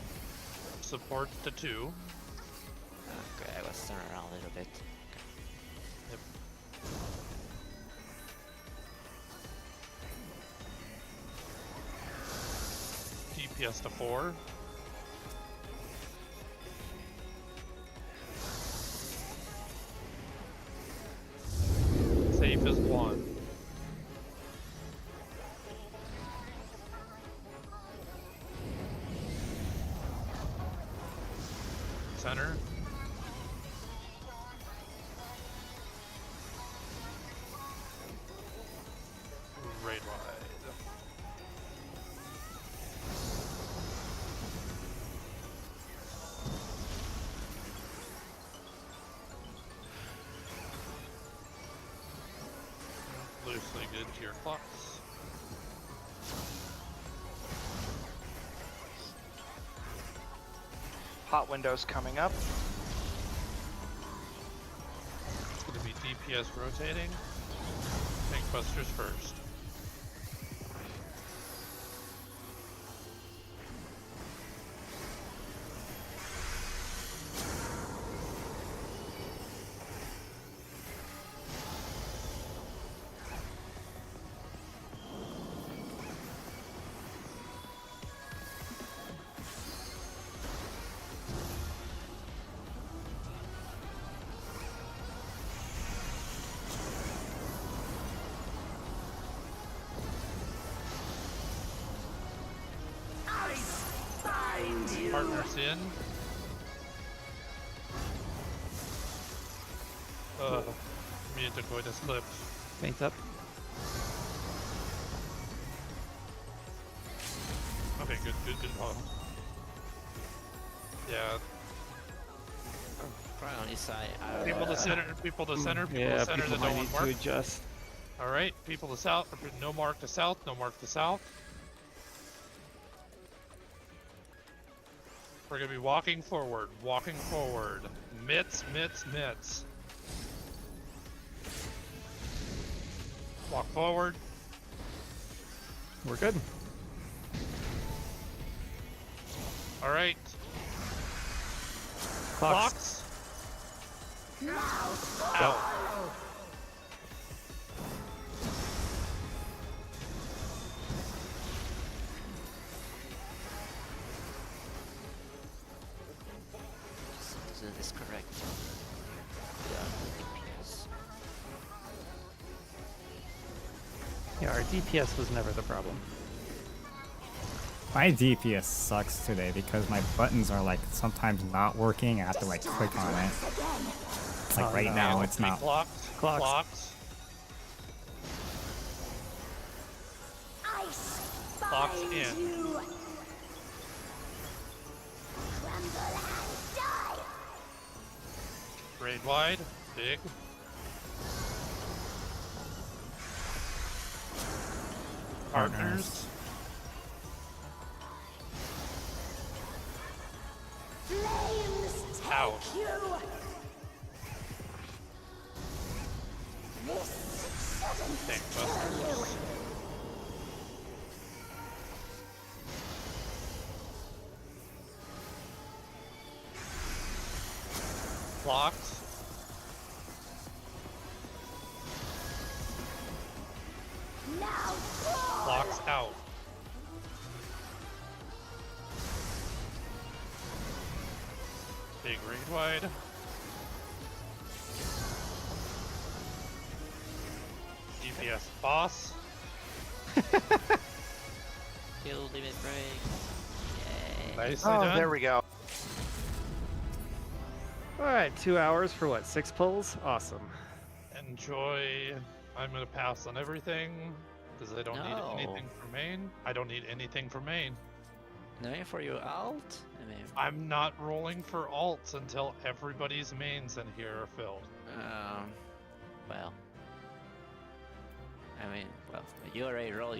Support the 2. Okay, I was turning around a little bit. Yep. DPS to 4. Safe is 1. Center. Right wide. Loosely good to your clocks. Hot windows coming up. It's going to be DPS rotating. Tank busters first. Partners in. Me to go this clip. Paint up. Okay, good. Yeah. Right on his side. People to center. People to center. People Yeah, to center people that might don't need want to mark. adjust. All right, people to south. No mark to south. No mark to south. We're gonna be walking forward. Walking forward. Mitts. Walk forward. We're good. All right. Clocks. Out. So this correct. Yeah, DPS. Yeah, our DPS was never the problem. My DPS sucks today because my buttons are like sometimes not working. I have to like click on it. It's like right now it's not. Clocks. I Clocks spy in. you. Tremble and die. Grade wide. Big. Partners. Flames take Out. you. This shouldn't Tank kill you. busters. Clocks. Now fall. Clocks out. Big read wide. DPS boss. Kill limit break. Yay. Nicely Oh, done. there we go. Alright, 2 hours for what, 6 pulls? Awesome. Enjoy. I'm gonna pass on everything because I don't No. need anything for main. I don't need anything for main. No, for your alt? I mean, I'm not rolling for alts until everybody's mains in here are filled. well. I mean, well, you already roll,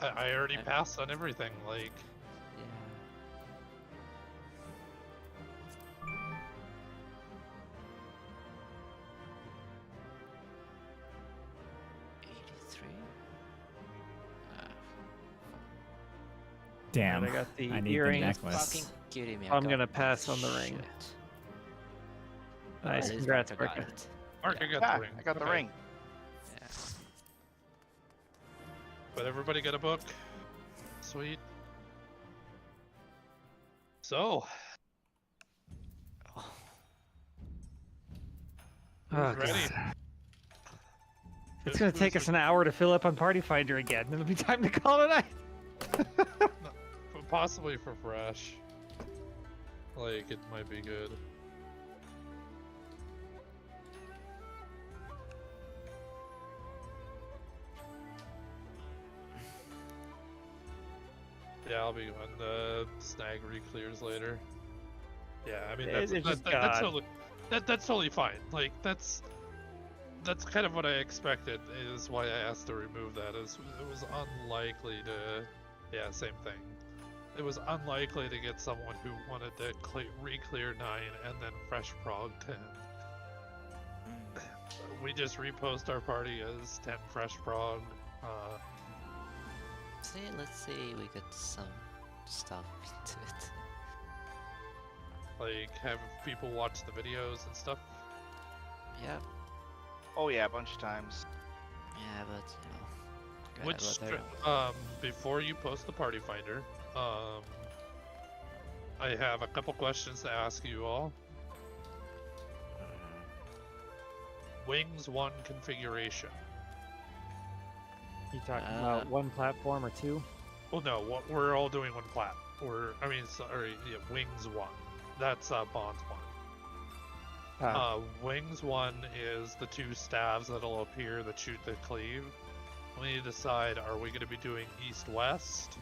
I already Okay. passed on everything. Like, Yeah. Damn. I got the I need the earrings. necklace. Fucking kidding me. I'm gonna pass on the ring. Shit. Nice, At least congrats, Marco got Marco. it. Mark, I got Yeah, the ring. I got the Okay. ring. Yeah. But everybody got a book. Sweet. So, Oh, ready? God. It's gonna take us an hour to fill up on Party Finder again. It'll be time to call it a night. Possibly for fresh. Like, it might be good. Yeah, I'll be when the snag re-clears later. Yeah, I mean that's It's just that's God. totally that's totally fine. Like that's kind of what I expected. Is why I asked to remove that. It was unlikely to. Yeah, same thing. It was unlikely to get someone who wanted to re-clear 9 and then fresh prog 10. We just repost our party as 10 fresh prog. See, let's see, we got some stuff into it. Like have people watch the videos and stuff. Yeah, Oh yeah, a bunch of times. yeah, but you know. Which gotta let her- before you post the party finder, I have a couple questions to ask you all. Wings 1 configuration. You talking Uh, about one platform or two? Well, no, we're all doing one plat. Wings 1. That's Bonds 1. Wings 1 is the 2 staves that'll appear that shoot the cleave. We need to decide, are we going to be doing east-west,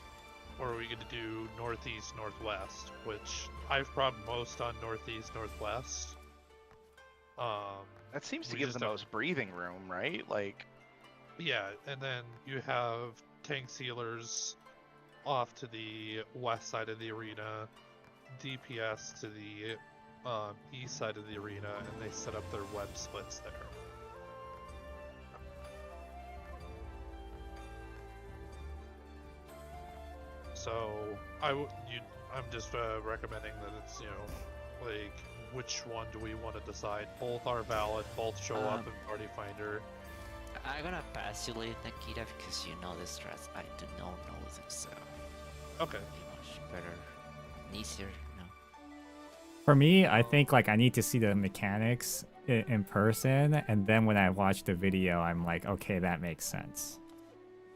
or are we going to do northeast-northwest, which I've probably most on northeast-northwest. That seems to give the most breathing room, right? Like, yeah, and then you have tank sealers off to the west side of the arena, DPS to the east side of the arena, and they set up their web splits there. So I'm just recommending that it's, you know, like, which one do we want to decide? Both are valid, both show up in Party Finder. I'm gonna pass you later, Nikita, because you know the strats. I do not know them, so okay. Much better, easier. No. For me, I think like I need to see the mechanics in person, and then when I watch the video, I'm like, okay, that makes sense.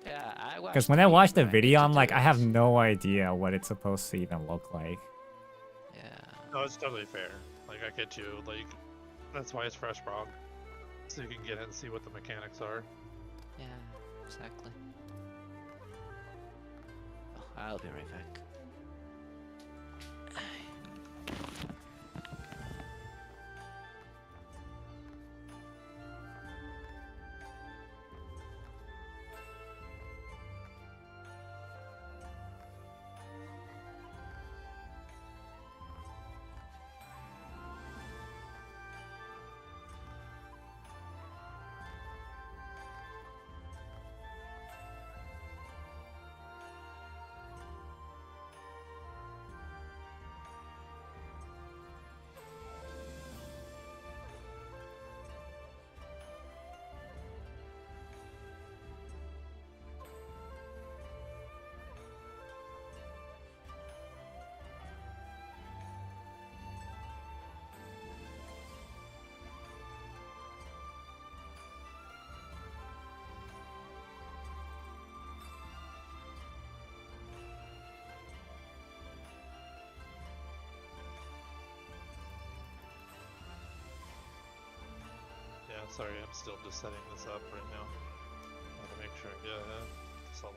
Yeah, because when I watch the video, I'm like, I have no idea what it's supposed to even look like. Yeah. No, it's totally fair. Like, I get you. Like, that's why it's fresh prog. So you can get in and see what the mechanics are. Yeah, exactly. Oh, I'll be right back. Sorry, I'm still just setting this up right now. I want to make sure I get this all in.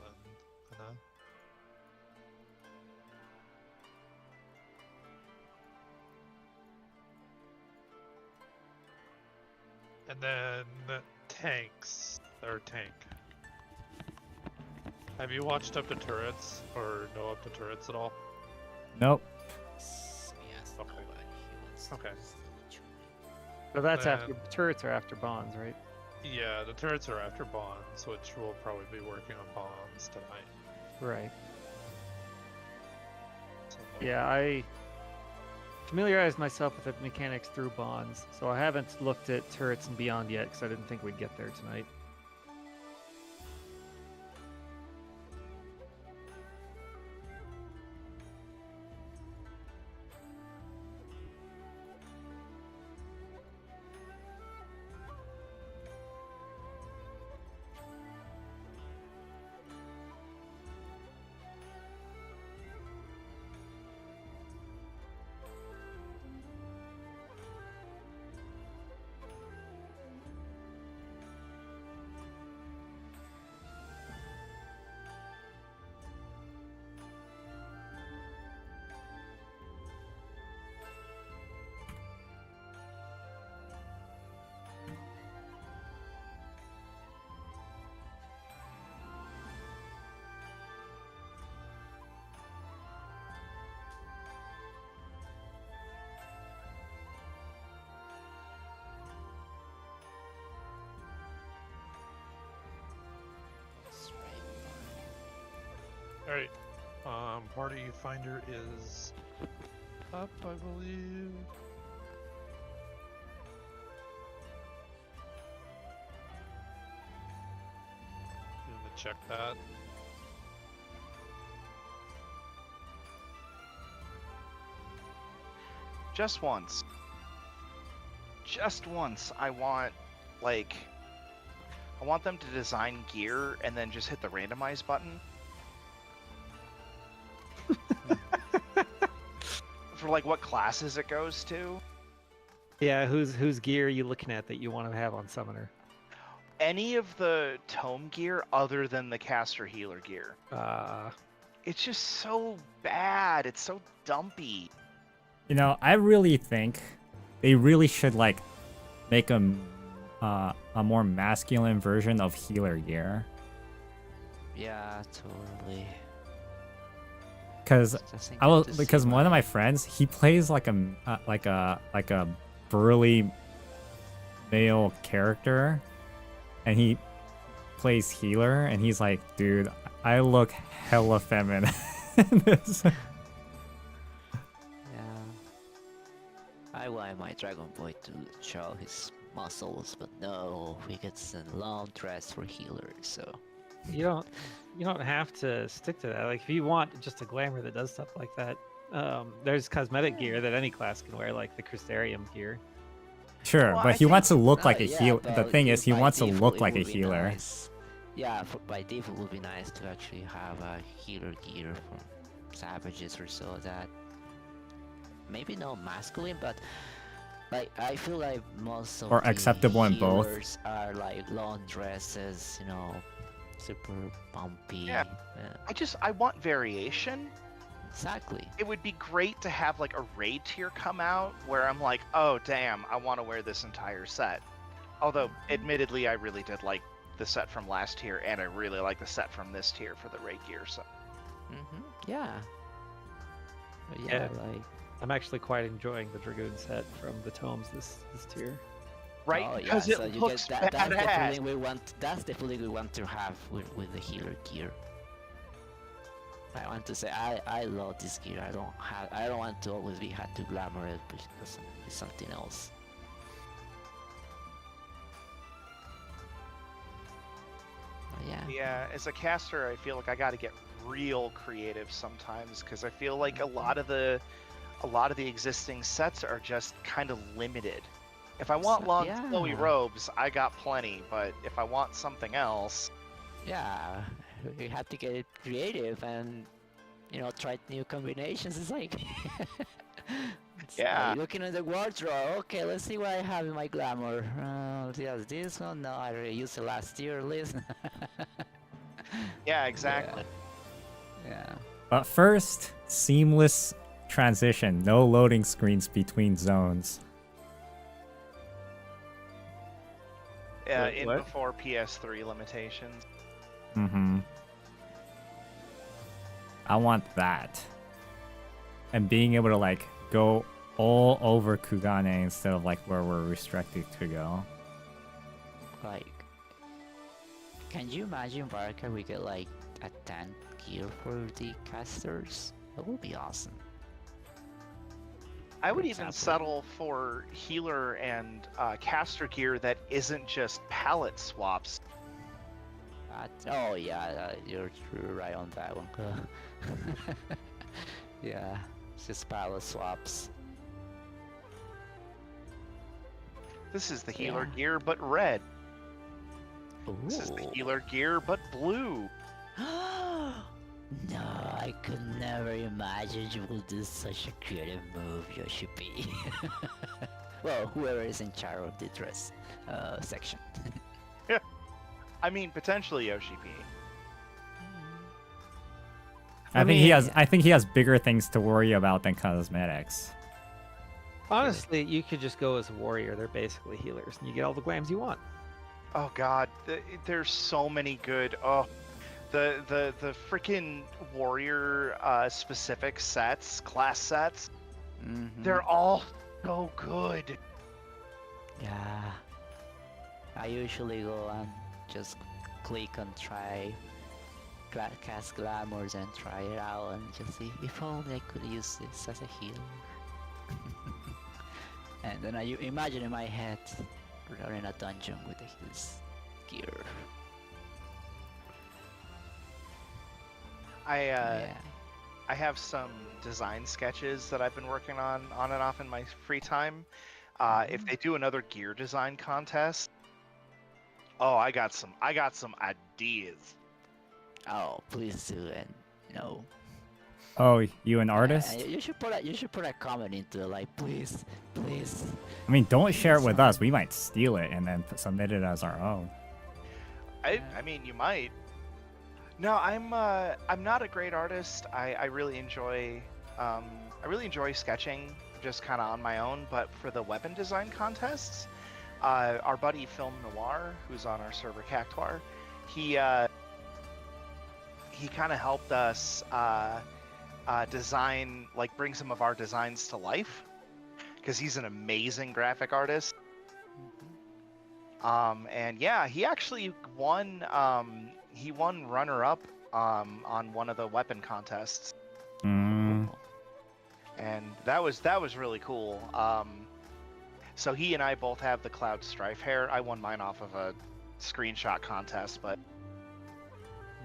And then tanks, or tank. Have you watched Up to Turrets, or know Up to Turrets at all? Nope. Yes, okay. Okay. So that's after turrets are after bonds, right? Yeah, the turrets are after bonds, which we'll probably be working on bonds tonight. Right. So, yeah, I familiarized myself with the mechanics through bonds, so I haven't looked at turrets and beyond yet because I didn't think we'd get there tonight. Alright, Party Finder is up, I believe. Gonna check that. Just once, I want, like, I want them to design gear and then just hit the randomize button. for like what classes it goes to. Yeah, whose gear are you looking at that you want to have on Summoner? Any of the tome gear other than the caster healer gear. It's just so bad. It's so dumpy. You know, I really think they really should like make a more masculine version of healer gear. Yeah, totally. Because Just I was to see because one of my friends, he plays like a burly male character, and he plays healer, and he's like, dude, I look hella feminine in this. Yeah. I want my Dragon Boy to show his muscles, but no, he gets a long dress for healer, so. You don't have to stick to that. Like if you want just a glamour that does stuff like that, there's cosmetic gear that any class can wear, like the Crystarium gear. Sure, Well, but I he think- wants to look like a Yeah, healer. The but thing is, he by wants to default, look it like a would be healer. nice. Yeah, by default, it would be nice to actually have a healer gear from Savages or so that maybe not masculine, but like I feel like most of Or the acceptable in both. healers are like long dresses, you know, super bumpy. Yeah. I want variation. Exactly. It would be great to have like a raid tier come out where I'm like, oh damn, I want to wear this entire set. Although, admittedly, I really did like the set from last tier, and I really like the set from this tier for the raid gear. So Yeah. But yeah, Yeah. like. I'm actually quite enjoying the Dragoon set from the tomes this tier. right, Oh, yeah, because so it you looks get that's the badass. feeling we want. That's the feeling we want to have with the healer gear. I want to say I love this gear. I don't want to always be had to glamour it because it's something else. But yeah. Yeah, as a caster, I feel like I got to get real creative sometimes because I feel like a lot of the existing sets are just kind of limited. If I want long, flowy Yeah. robes, I got plenty. But if I want something else, Yeah, you have to get creative and try new combinations. It's like it's Yeah. like looking at the wardrobe. Okay, let's see what I have in my glamour. Yes, this one. No, I already used it last year. Listen. yeah, exactly. Yeah. But first, seamless transition, no loading screens between zones. Yeah, Wait, in what? before PS3 limitations. Mm-hmm. I want that. And being able to like go all over Kugane instead of like where we're restricted to go. Like, can you imagine, Barker? We get like a 10 gear for the casters. That would be awesome. I would For even example. settle for healer and caster gear that isn't just palette swaps. Oh yeah, you're right on that one. Yeah, it's just palette swaps. This is the healer Yeah. gear but red. Ooh. This is the healer gear but blue. No, I could never imagine you will do such a creative move, Yoshipi. Well, whoever is in charge of the dress section. I mean, potentially Yoshi P. I think he has bigger things to worry about than cosmetics. Honestly, you could just go as a warrior. They're basically healers, and you get all the glams you want. Oh god, there's so many good. Oh, the freaking warrior specific sets, class sets. They're all so good. Yeah. I usually go and just click and try cast glamours and try it out and just see if only I could use this as a healer. And then I imagine in my head we're in a dungeon with his gear. Yeah. I have some design sketches that I've been working on and off in my free time. If they do another gear design contest, oh, I got some ideas. Oh, please do, and Oh, you an Yeah, artist? you should put a comment into it, like, please. I mean, don't share it with us. We might steal it and then submit it as our own. I mean, you might. No, I'm not a great artist. I really enjoy sketching just kind of on my own. But for the weapon design contests, our buddy Film Noir, who's on our server Cactuar, he kind of helped us design, like, bring some of our designs to life, because he's an amazing graphic artist. And yeah, he actually won. He won runner-up on one of the weapon contests, Mm. and that was really cool. So he and I both have the Cloud Strife hair. I won mine off of a screenshot contest, but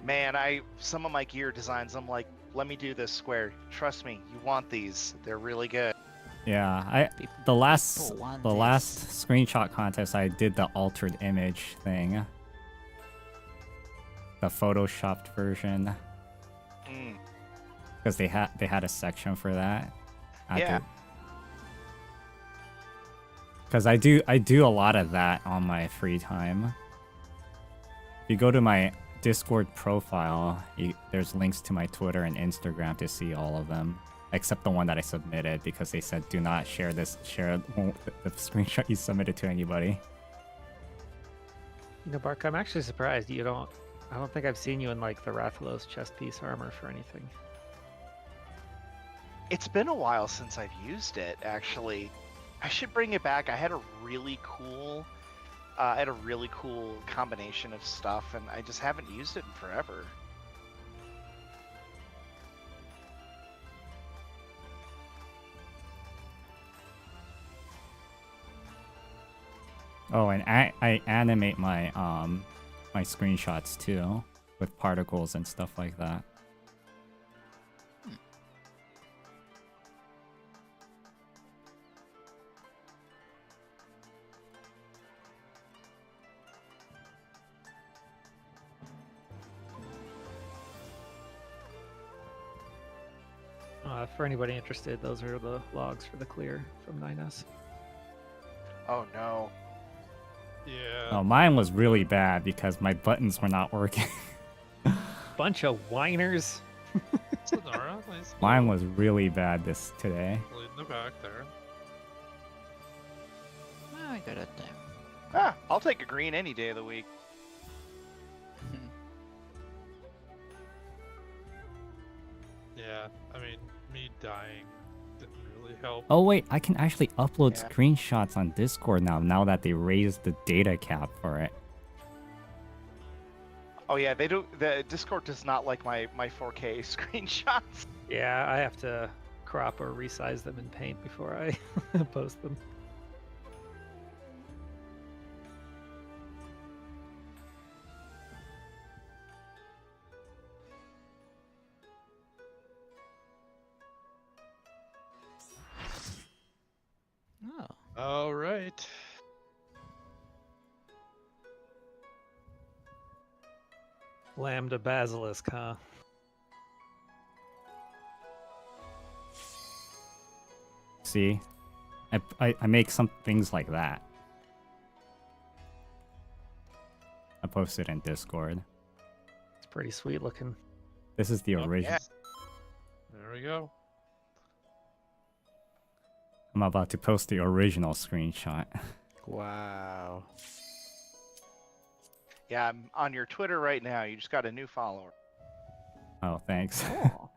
man, some of my gear designs, I'm like, let me do this, Square. Trust me, you want these. They're really good. Yeah, the last People want screenshot contest I did the altered image thing. The photoshopped version. Mm. Because they had a section for that. Yeah. Because I do a lot of that on my free time. If you go to my Discord profile, there's links to my Twitter and Instagram to see all of them. Except the one that I submitted, because they said do not share the screenshot you submitted to anybody. You know, Bark, I'm actually surprised I don't think I've seen you in like the Rathalos chest piece armor for anything. It's been a while since I've used it, actually. I should bring it back. I had a really cool combination of stuff, and I just haven't used it in forever. Oh, and I animate my my screenshots too, with particles and stuff like that. For anybody interested, those are the logs for the clear from 9S. Oh no. Yeah. Oh, mine was really bad because my buttons were not working. Bunch of whiners. Sonara, nice. Mine was really bad today. Leading the back there. I got it there. Ah, I'll take a green any day of the week. Yeah, I mean, me dying didn't really help. Oh wait, I can actually upload Yeah. screenshots on Discord now that they raised the data cap for it. Oh yeah, they do. The Discord does not like my 4K screenshots. Yeah, I have to crop or resize them in Paint before I post them. Oh. All right. Lambda Basilisk, huh? See, I make some things like that. I posted in Discord. It's pretty sweet looking. This is the Oh, original. yeah. There we go. I'm about to post the original screenshot. Wow. Yeah, I'm on your Twitter right now. You just got a new follower. Oh, thanks. Oh.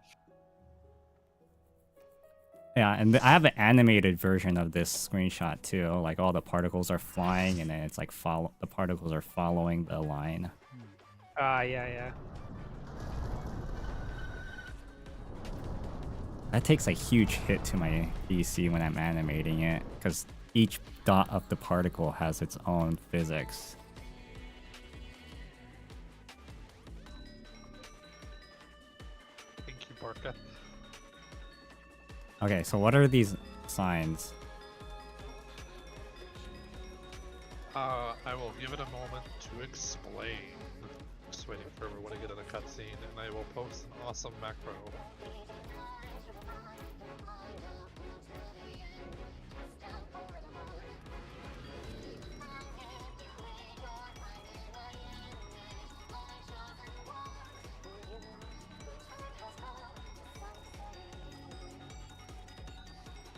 Yeah, and I have an animated version of this screenshot too. Like all the particles are flying, and then it's like the particles are following the line. Ah, yeah. That takes a huge hit to my PC when I'm animating it, because each dot of the particle has its own physics. Thank you, Barca. Okay, so what are these signs? I will give it a moment to explain. Just waiting for everyone to get in a cutscene, and I will post an awesome macro.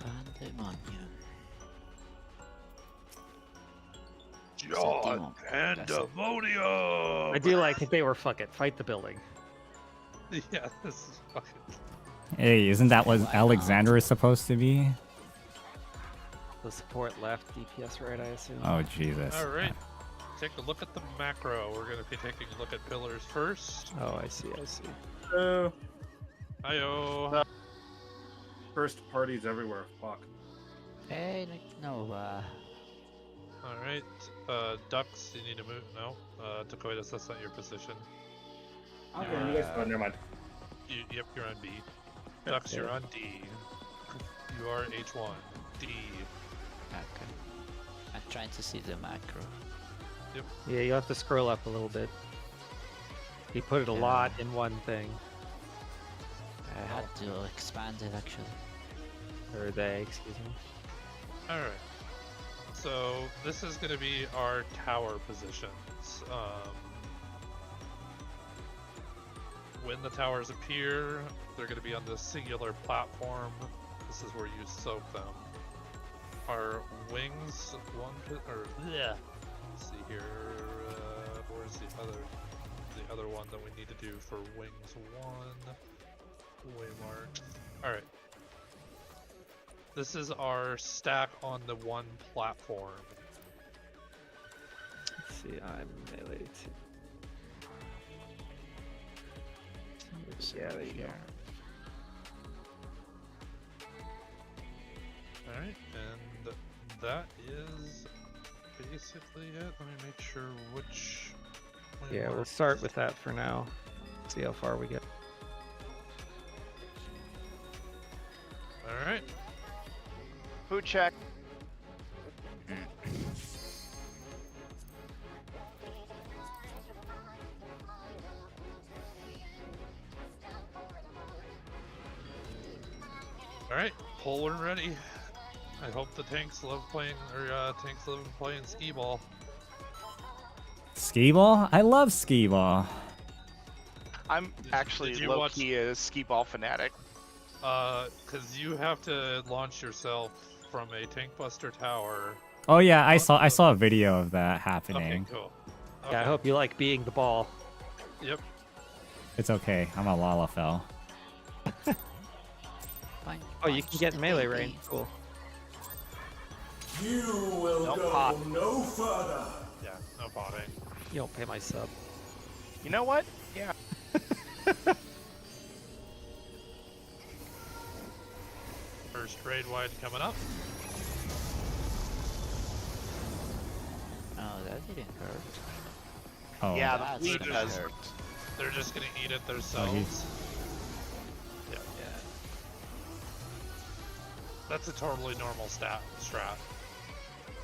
Pandemonio. John Pandemonium! I do like if they were fucking fight the building. Yeah, this is fucking... Hey, isn't that what Alexander is supposed to be? The support left, DPS right, I assume. Oh, Jesus. Alright. Take a look at the macro. We're going to be taking a look at pillars first. Oh, I see, I see. Hi-yo. First parties everywhere. Fuck. Hey, like, no, Alright. Ducks, you need to move. No. Dakoitas, that's not your position. Okay, you guys. Oh, never mind. Yep, you're on B. Ducks, you're on D. You are H1. D. okay. I'm trying to see the macro. Yeah, you have to scroll up a little bit. He put it a lot in one thing. I had to expand it actually. Or they, excuse me. Alright. So, this is going to be our tower positions. When the towers appear, they're going to be on the singular platform. This is where you soak them. Our wings, let's see here, where's the other one that we need to do for wings 1? Waymark. Alright. This is our stack on the one platform. Let's see, I'm melee too. Yeah, there you go. Alright, and that is basically it. Let me make sure which... Yeah, we'll start with that for now. See how far we get. Alright. Food check. Alright, pull when ready. I hope the tanks love playing, skee ball. Skee ball? I love skee ball. I'm actually did you low-key a skee ball fanatic. Cause you have to launch yourself from a tank buster tower. Oh yeah, I saw a video of that happening. Okay, cool. Yeah, I hope you like being the ball. Yep. It's okay, I'm a Lalafell. Fine. Oh, you can get melee range. Cool. You will Don't go pop. no further. Yeah, no potting. You don't pay my sub. You know what? Yeah. First raid wide coming up. Oh, that didn't hurt. Oh. Yeah, That's the lead gonna does. hurt. They're just gonna eat it themselves. Yeah. That's a totally normal strat.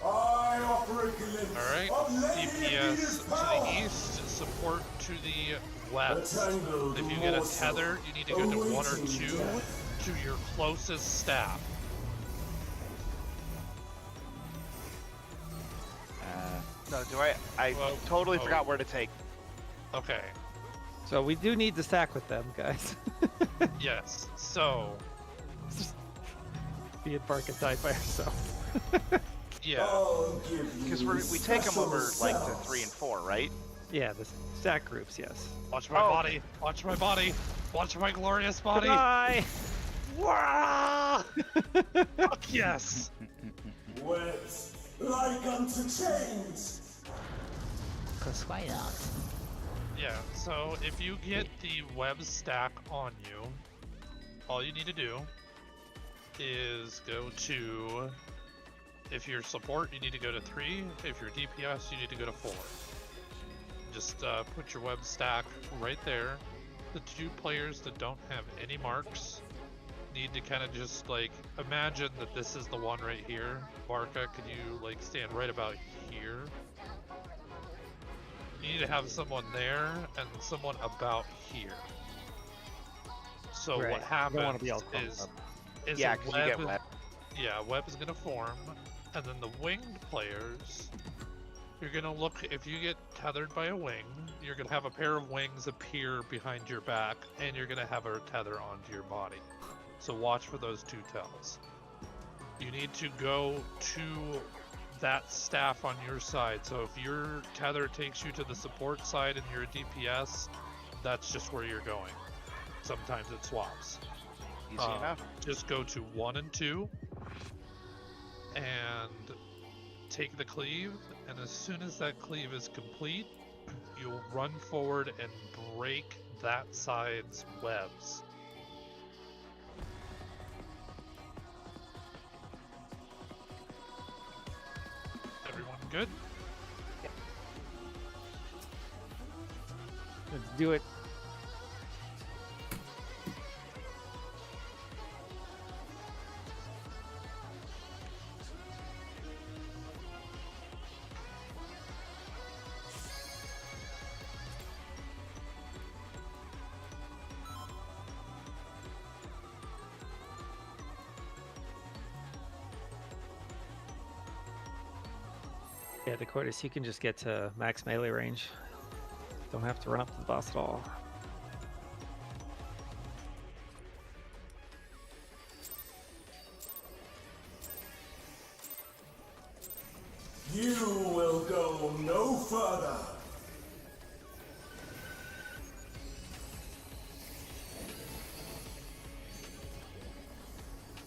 I operate the limits Alright, of DPS to the east, support to the west. If you get a tether, you need to go to 1 or 2 to your closest staff. No, I Well, totally forgot where to take. Okay, So we do need to stack with them, guys. yes, so, Be at Park and die by ourselves. yeah, Because we take them over like the 3 and 4, right? Yeah, the stack groups, yes. watch my body, watch my body, watch my glorious body. Bye! Wah! Fuck yes! Wet like unto chains. Cause why not? Yeah, so if you get the web stack on you, all you need to do is go to, if you're support, you need to go to 3. If you're DPS, you need to go to 4. Just put your web stack right there. The 2 players that don't have any marks need to kind of just like imagine that this is the one right here. Barca, could you like stand right about here? You need to have someone there and someone about here. So Right. what You happens don't want to be all clumped is, up. is Yeah, a because you get wet. yeah, web is gonna form, and then the winged players, you're gonna look, if you get tethered by a wing, you're gonna have a pair of wings appear behind your back, and you're gonna have a tether onto your body. So watch for those 2 tells. you need to go to that staff on your side. So if your tether takes you to the support side and you're a DPS, that's just where you're going. Sometimes it swaps. Easy enough. Just go to 1 and 2 and take the cleave, and as soon as that cleave is complete, you'll run forward and break that side's webs. Everyone good? Let's do it. Yeah, the Cordis, you can just get to max melee range. Don't have to run up to the boss at all. You will go no further.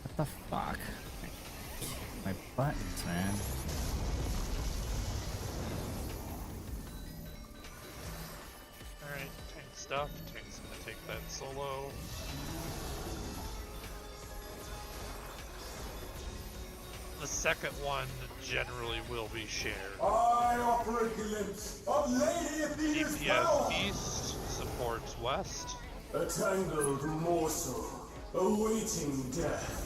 What the fuck? My buttons, man. Alright, tank stuff. Tank's gonna take that solo. The second one generally will be shared. I offer a glimpse of Lady Athena's power. DPS East supports West. A tangled morsel awaiting death.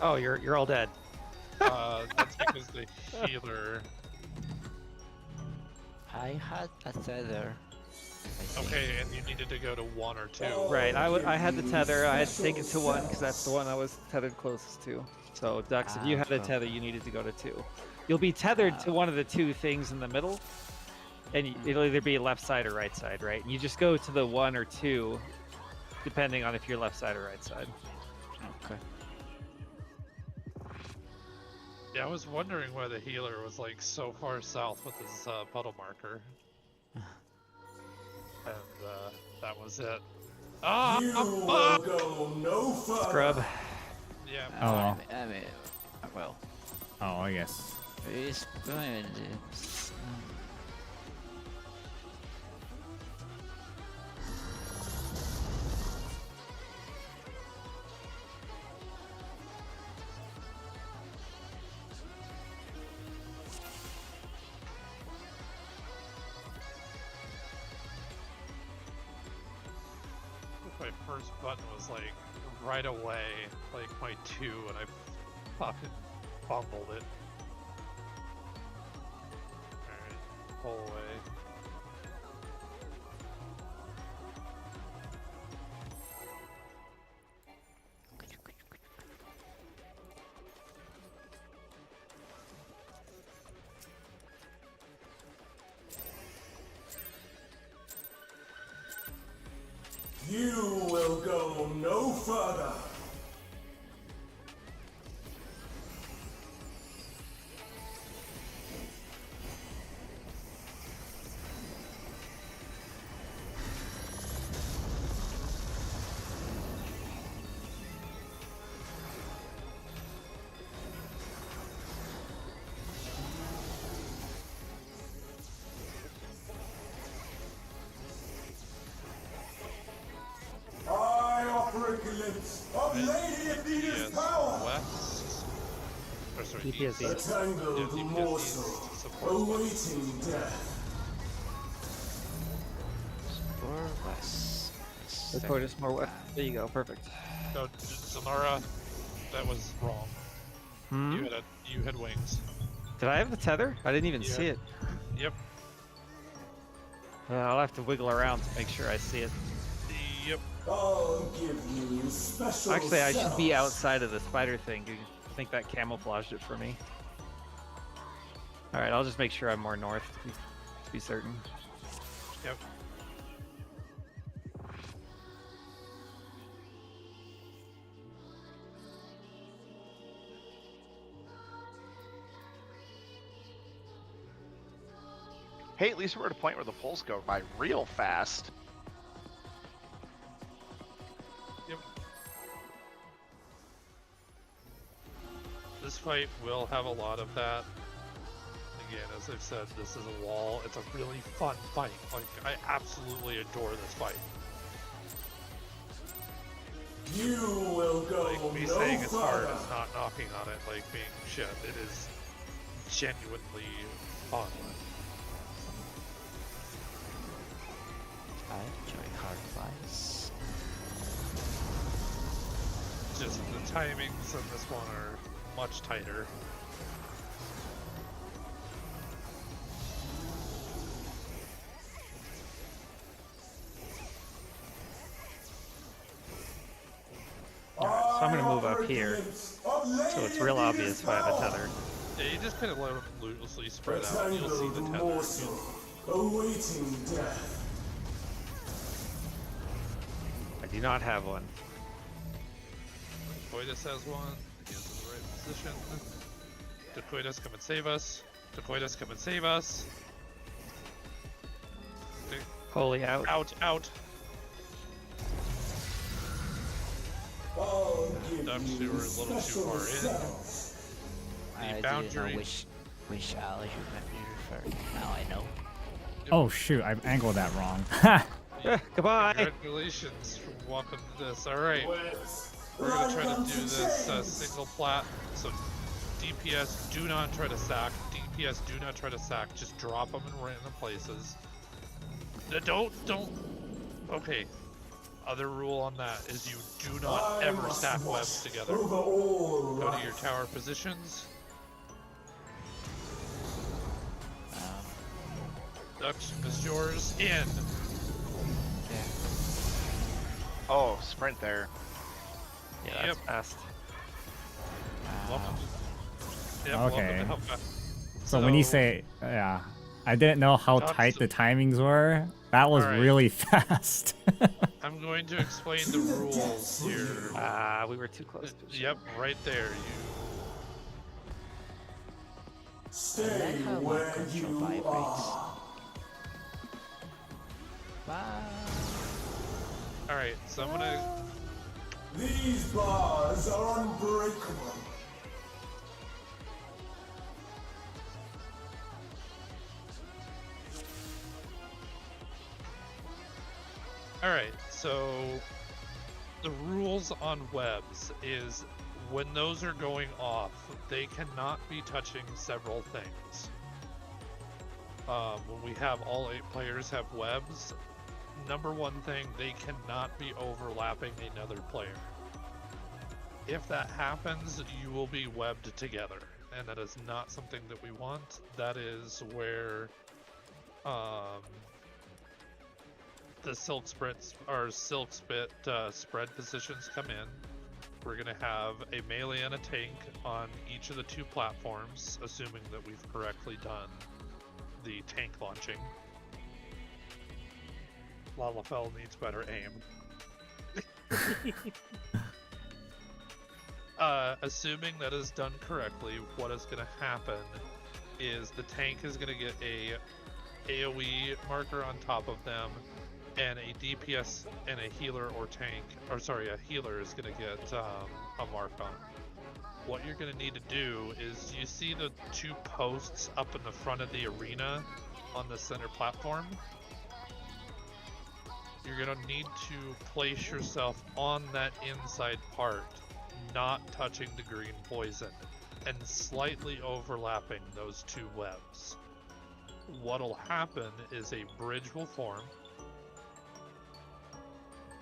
Oh, you're all dead. That's because the healer. I had a tether. I think. Okay, and you needed to go to 1 or 2. Right, I had the tether. I had to take it to 1 because that's the one I was tethered closest to. So, Dux, if you had a tether, you needed to go to 2. You'll be tethered to one of the 2 things in the middle, and it'll either be left side or right side, right? And you just go to the 1 or 2, depending on if you're left side or right side. Okay. Yeah, I was wondering why the healer was like so far south with his puddle marker. And that was it. Ah! You will go no further. Scrub. Yeah. Oh, well. I mean, well, Oh, I guess. it's My first button was like right away, like my 2, and I fucking fumbled it. Alright, pull away. You will go no further. I offer a glimpse of Lady Athena's DPS power. West. Or sorry, DPS East. East. A tangled Yeah, DPS morsel East supports West. awaiting death. for West. The Cordis more west. There you go, perfect. No, Sonora, that was wrong. Hmm? You had wings. Did I have the tether? I didn't even Yeah. see it. Yep. I'll have to wiggle around to make sure I see it. Yep. I'll give you special Actually, I should be setups. outside of the spider thing. I think that camouflaged it for me. Alright, I'll just make sure I'm more north to be certain. Yep. Hey, at least we're at a point where the pulls go by real fast. Yep. This fight will have a lot of that. Again, as I've said, this is a wall. It's a really fun fight. Like, I absolutely adore this fight. You will go Like, me no saying it's hard further. is not knocking on it, like being shit. It is genuinely fun. I enjoy hard fights. Just the timings on this one are much tighter. Alright, so I'm gonna move up here, so it's real obvious if I have a tether. Yeah, you just kind of let them loosely spread out. You'll see the tether. Awaiting death. I do not have one. Dakoitus has one. He is in the right position. Dakoitus, come and save us. Dakoitus, come and save us. Holy out. Out, out. Ducks, we were a little too far in. I The do boundary. know which owl you might be referring. Now I know. Oh shoot, I angled that wrong. Goodbye. Congratulations for walking to this. Alright. We're gonna try to do this single plat. So DPS, do not try to sack. DPS, do not try to sack. Just drop them in random places. Don't. Okay. Other rule on that is you do not ever stack webs together. Go to your tower positions. Ducks, is yours in. Oh, sprint there. Yeah, that's Yep. fast. Welcome. Yep, Okay. welcome to Hellcat. So when you So- say, yeah, I didn't know how Ducks- tight the timings were. That was Alright. really fast. I'm going to explain the rules here. We were too close to each Yep, right there. Stay I like how my where control you vibrates. are. Bye. Alright, so I'm gonna. These bars are unbreakable. Alright, so the rules on webs is when those are going off, they cannot be touching several things. When we have all 8 players have webs, number one thing, they cannot be overlapping another player. If that happens, you will be webbed together, and that is not something that we want. That is where the silk spit spread positions come in. We're gonna have a melee and a tank on each of the 2 platforms, assuming that we've correctly done the tank launching. Lalafell needs better aim. Assuming that is done correctly, what is going to happen is the tank is going to get a AoE marker on top of them, and a DPS and a healer or tank, or sorry, a healer is going to get a mark on. What you're going to need to do is, you see the 2 posts up in the front of the arena on the center platform? You're going to need to place yourself on that inside part, not touching the green poison, and slightly overlapping those 2 webs. What'll happen is a bridge will form,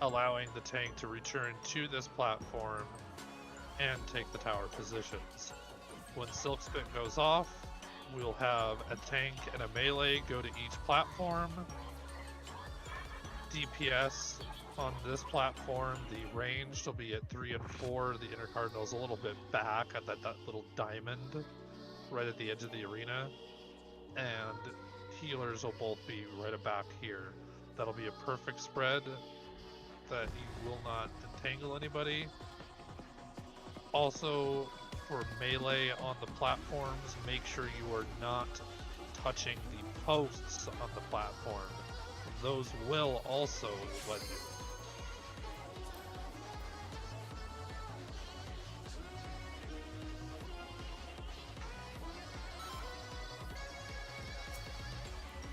allowing the tank to return to this platform and take the tower positions. When Silk Spit goes off, we'll have a tank and a melee go to each platform. DPS on this platform, the ranged will be at 3 and 4. The inner cardinal's a little bit back at that little diamond right at the edge of the arena. And healers will both be right about here. That'll be a perfect spread that you will not entangle anybody. Also, for melee on the platforms, make sure you are not touching the posts on the platform. Those will also let you.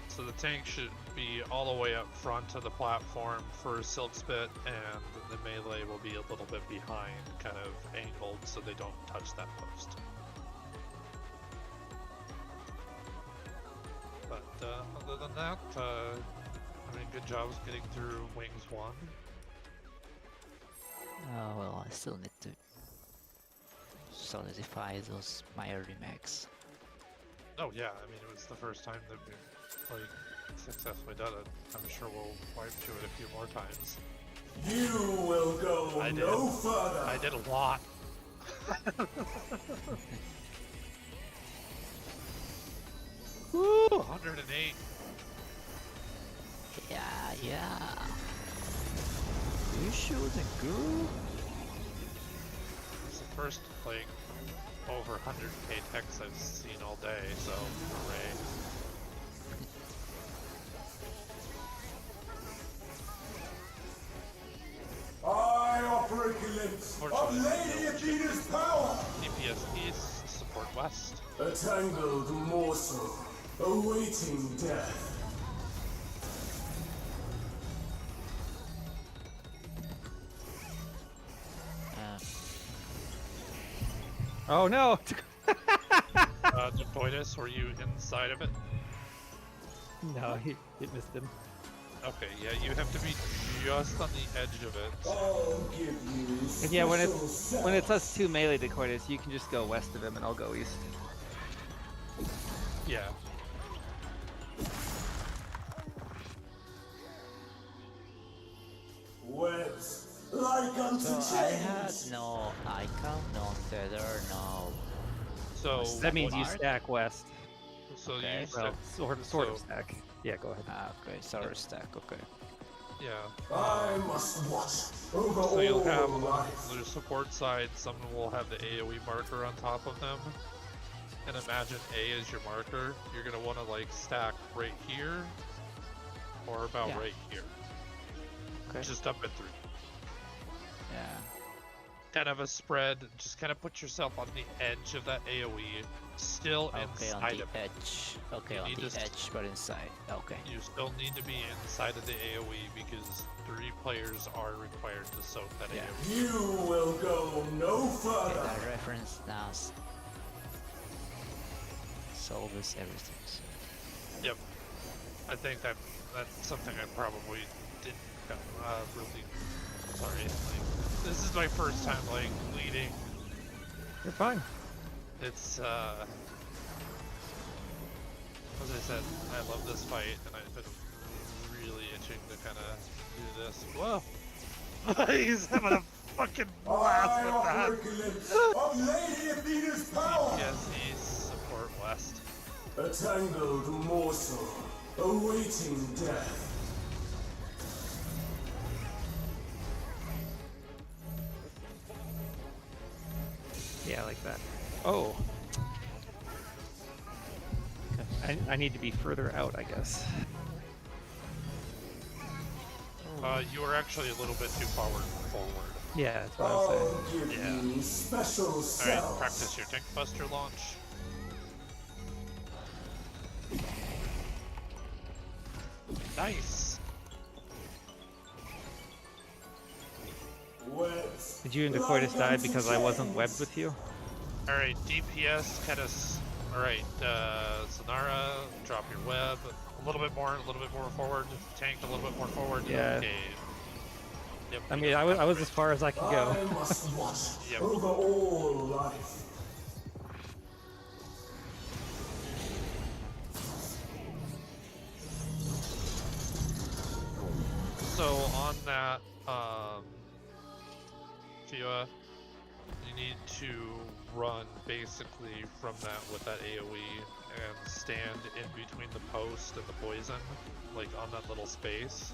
So the tank should be all the way up front of the platform for Silk Spit, and the melee will be a little bit behind, kind of angled, so they don't touch that post. But other than that, I mean, good job getting through Wings 1. Oh well, I still need to solidify those Meyer remakes. Oh yeah, I mean, it was the first time that we like successfully done it. I'm sure we'll wipe to it a few more times. You will go no further. I did a lot. Woo! 108. Yeah. You shouldn't go. It's the first like over 100k text I've seen all day, so hooray. I operate glimpse of Lady Athena's power. DPS East, support West. A tangled morsel awaiting death. Oh no! Depoitus, were you inside of it? No, he missed him. Okay, yeah, you have to be just on the edge of it. I'll give you And yeah, when it's us two melee decoys, you can just go west of him and I'll go east. Yeah. Webs like unto So I had chains. no icon, no tether, no. So That means you Mark? stack west. So Okay, you Well, said, sort of so- stack. Yeah, go ahead. Okay, solar stack, okay. yeah. I must watch over So you'll have all on life. the support side, someone will have the AoE marker on top of them. And imagine A is your marker. You're gonna want to like stack right here, or about Yeah. right here. Okay. Just up and through. Yeah. Kind of a spread. Just kind of put yourself on the edge of that AoE, still Okay, on inside the of it. edge. Okay, You on need the to edge, but inside. Okay. You still need to be inside of the AoE because 3 players are required to soak that Yeah. AoE. You will go no Okay, further. that reference now solves everything. So. Yep. I think that's something I probably didn't really. Sorry. Like, this is my first time like leading. You're fine. It's as I said, I love this fight, and I've been really itching to kind of do this. Whoa! He's having a fucking blast I with that. operate glimpse of Lady Athena's power. Yes, he's support West. A tangled morsel awaiting death. Yeah, like that. Oh. I need to be further out, I guess. You were actually a little bit too forward. Yeah, that's what I was saying. I'll give Yeah. you special Alright, cells. practice your tank buster launch. Nice. Webs Did you and Decoitus like die unto because I wasn't chains. webbed with you? Alright, DPS kind of. Alright, Sonara, drop your web. A little bit more forward. Tank a little bit more forward. Yeah. Okay. Yep, I we mean, got I was that as far as I could go. I must watch Yep. over all life. So on that, Fiua, you need to run basically from that with that AoE and stand in between the post and the poison, like on that little space.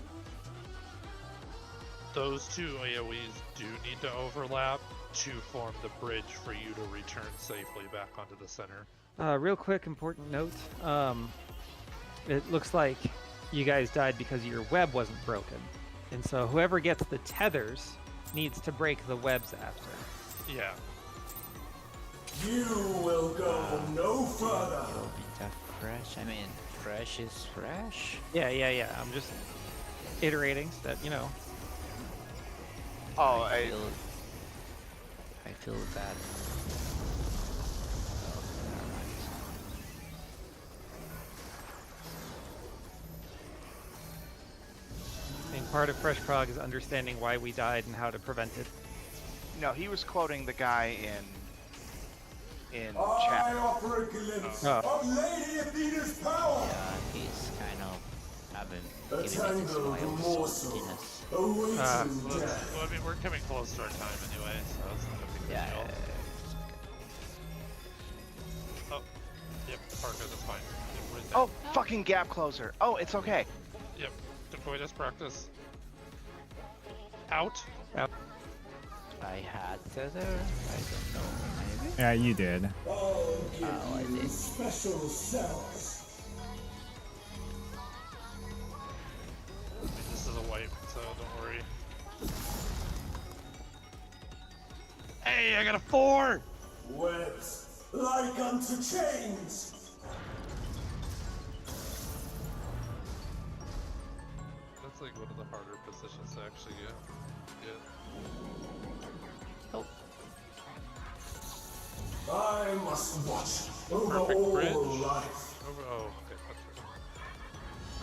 Those two AoEs do need to overlap to form the bridge for you to return safely back onto the center. Real quick, important note. It looks like you guys died because your web wasn't broken. And so whoever gets the tethers needs to break the webs after. Yeah. You will go no further. You'll be that fresh. I mean, fresh is fresh. Yeah. I'm just iterating so that, you know. Oh, I feel that. I mean, part of Fresh Prog is understanding why we died and how to prevent it. no, he was quoting the guy in I chat. offer a glimpse Oh. of Lady Athena's power. Yeah, he's kind of having A giving me this tangled wild morsel saltiness. awaiting Well, death. I mean, we're coming close to our time anyway, so it's not a big Yeah. deal. Oh, yep, Parker, that's fine. Yep, right there. Oh, fucking gap closer. Oh, it's okay. Yep, deploy this practice. Out. I had tether. I don't know. Maybe. Yeah, you did. I'll give I you did. special cells. I mean, this is a wipe, so don't worry. Hey, I got a 4! Webs like unto chains. That's like one of the harder positions to actually get. I must watch over Perfect all bridge. life. Oh, okay,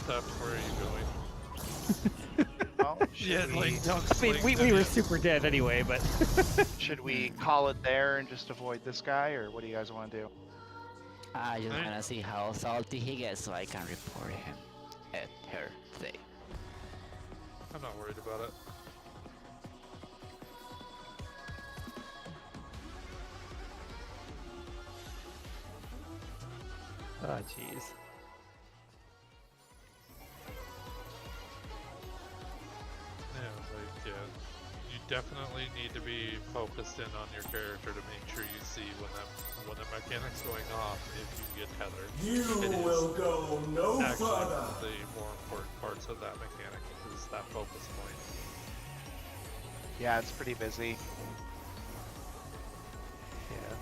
that's where are you going? Well, Yeah, should, like, we, don't I mean, we were super dead anyway, but... should we call it there and just avoid this guy, or what do you guys want to do? I just Right. wanna see how salty he gets so I can report him at her thing. I'm not worried about it. Oh, jeez. Yeah, you definitely need to be focused in on your character to make sure you see when the mechanic's going off if you get tethered. You It is will go no actually one further. of the more important parts of that mechanic is that focus point. Yeah, it's pretty busy. Yeah.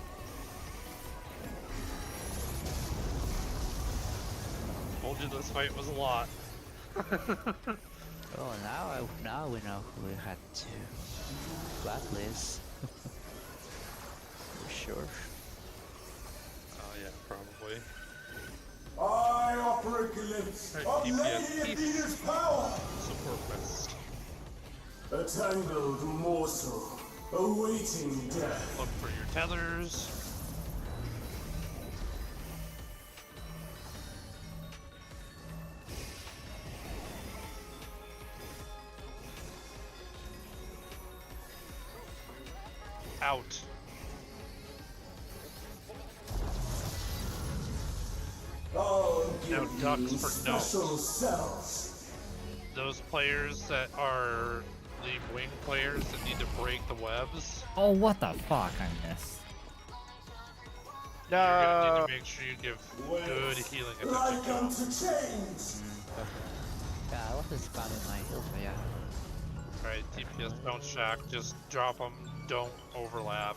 Told you this fight was a lot. Oh, now we know who we had to blacklist. For sure. Oh yeah, probably. I offer a glimpse Right, of DPS Lady peace. Athena's power. Support quest. A tangled morsel awaiting death. Look for your tethers. Out. I'll give Now ducks you for special notes. cells. Those players that are the wing players that need to break the webs, Oh, what the fuck? I missed. you're gonna No. need to make sure you give good healing Like attention. unto chains. Yeah, I wasn't spamming my heals, but yeah. Alright, DPS don't shack, just drop them, don't overlap.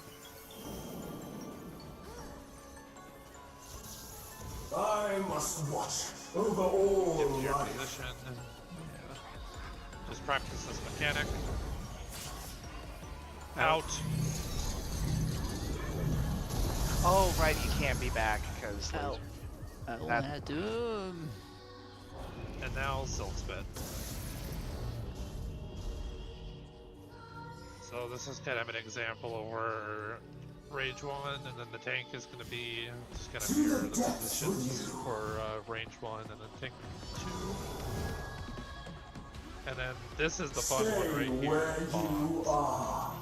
I must watch over all Get to your life. position. Yeah. Just practice this mechanic. Out. Oh, right, you can't be back because Ow. I That- wanna do. And now Silt Spit. So this is kind of an example of where range 1 and then the tank is going to be just kind of mirror the positions for range 1 and then tank 2. And then this is the fun Stay one right here. where you bombs. are.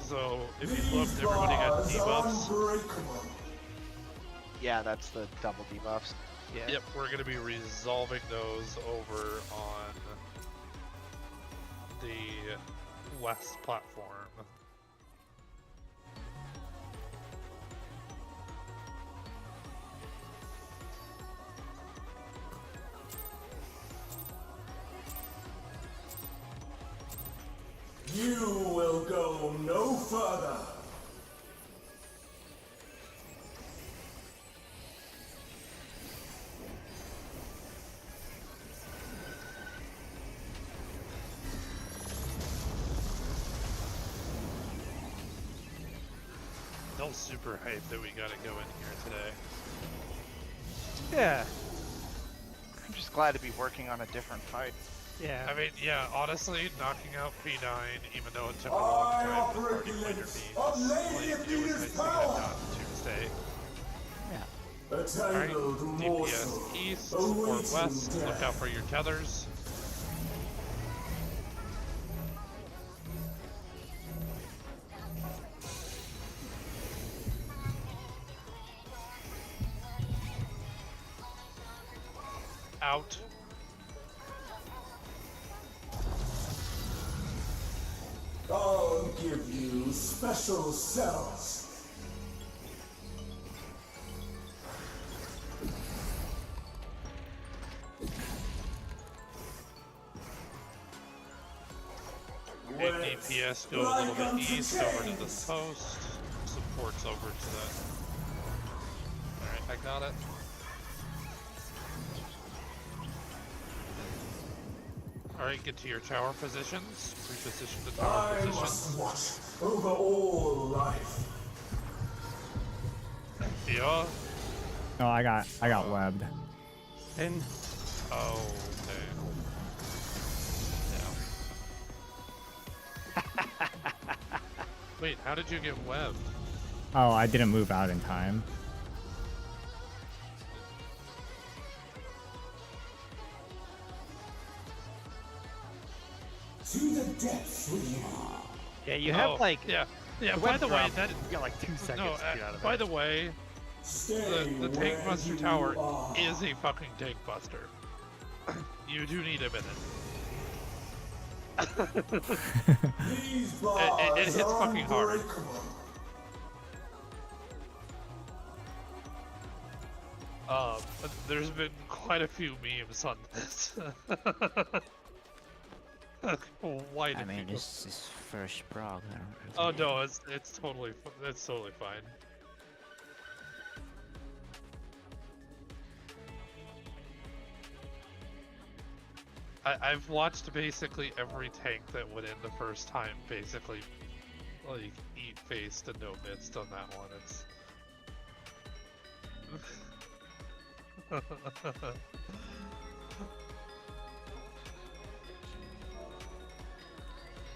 So If you looked, everybody got debuffs. Yeah, that's the double debuffs. Yeah. Yep, we're gonna be resolving those over on the West platform. You will go no further. No super hype that we gotta go in here today. Yeah. I'm just glad to be working on a different fight. Yeah. I mean, yeah, honestly, knocking out P9, even though it took a long time to party fighter beams, like, it was nice to get done Tuesday. Alright, DPS east or west, look out for your tethers. Out. I'll give you special cells. Okay, DPS go a little bit east over to this post. Supports over to that. Alright, I got it. Alright, get to your tower positions. Reposition the tower I positions. must watch over all life. Yeah. Oh, I got webbed. And Oh, okay. Wait, how did you get webbed? Oh, I didn't move out in time. To the depths with you. yeah, you have like yeah. Yeah, the by web the way, drop, that you got like 2 seconds no, to get out of by it. the way, the tank buster tower is a fucking tank buster. You do need a minute. These it bars hits are fucking hard. unbreakable. But there's been quite a few memes on this. Why do I mean, people... this is first prog. I don't Oh really- no, it's totally fine. I've watched basically every tank that went in the first time, basically, like, eat face to no mist on that one. It's...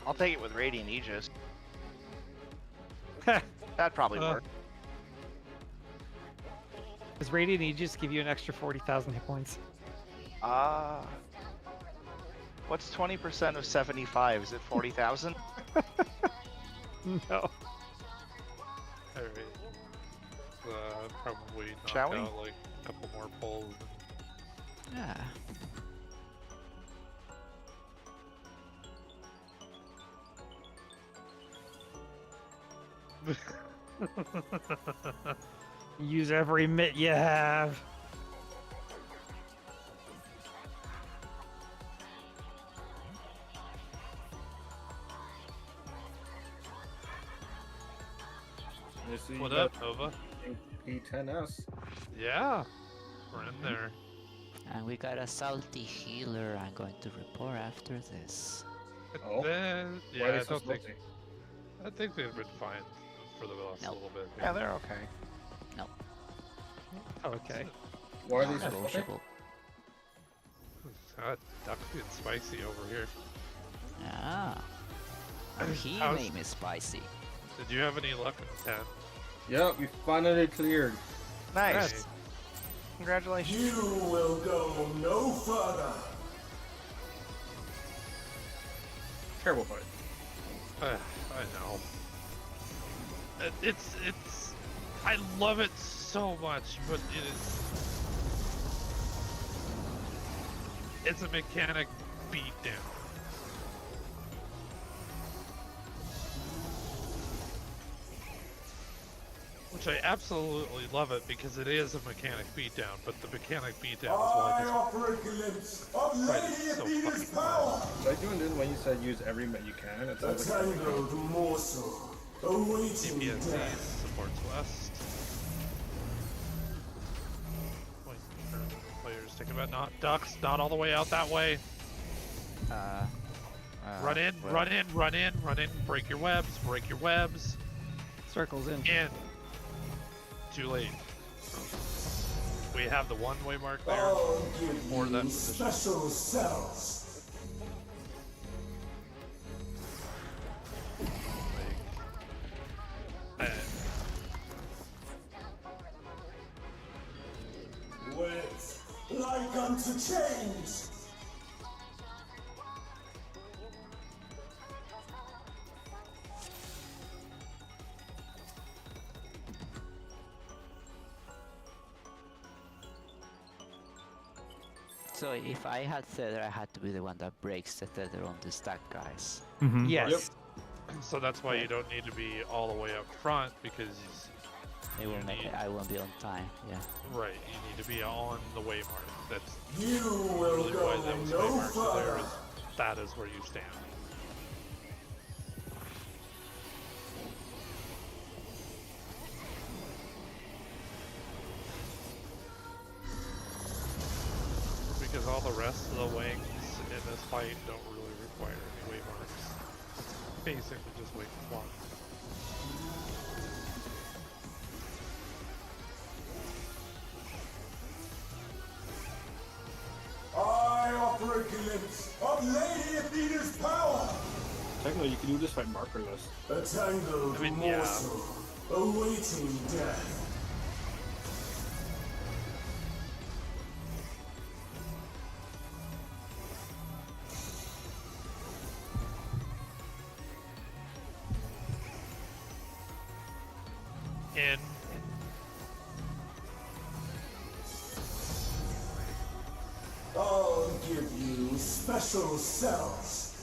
I'll take it with Radiant Aegis. That'd probably work. Does Radiant Aegis give you an extra 40,000 hit points? What's 20% of 75? Is it 40,000? No. Alright. Probably knock Shall we? out like a couple more pulls. Yeah. Use every mitt you have. You see, What you up, got Nova? P9S. Yeah, we're in there. And we got a salty healer I'm going to report after this. Oh. Yeah, Why are I they so don't think. salty? I think they've been fine for the last Nope. little bit. Yeah, they're okay. Okay. Why are they so salty? Negotiable. Ducky and spicy over here. Ah. And he How's- name is spicy. Did you have any luck in 10? Yeah, we finally cleared. Nice. Right. Congratulations. You will go no further. Terrible fight. I know. It's I love it so much, but it's a mechanic beatdown. Which I absolutely love it because it is a mechanic beatdown, but the mechanic beatdown is why this fight is so fucking fun. Like doing this when you said use every met you can, it sounds like DPSC supports West. Players think about not ducks, not all the way out that way. Run in, run in, run in, run in, break your webs, break your webs. Circles in. In. Too late. We have the one-way mark there for that position. Special cells. Wait, like unto change. So if I had tether, I had to be the one that breaks the tether on the stack, guys. Yes. Yep. So that's why you don't need to be all the way up front because It will make it, I won't be on time. Yeah. right, you need to be on the way mark. That's You will really go why that was no way marked there. further. That is where you stand. Because all the rest of the wings in this fight don't really require any way marks. It's basically just wing one. I offer a glimpse of Lady Athena's power. technically you can do this by markerless. A tangled morsel awaiting death. In. I'll give you special cells.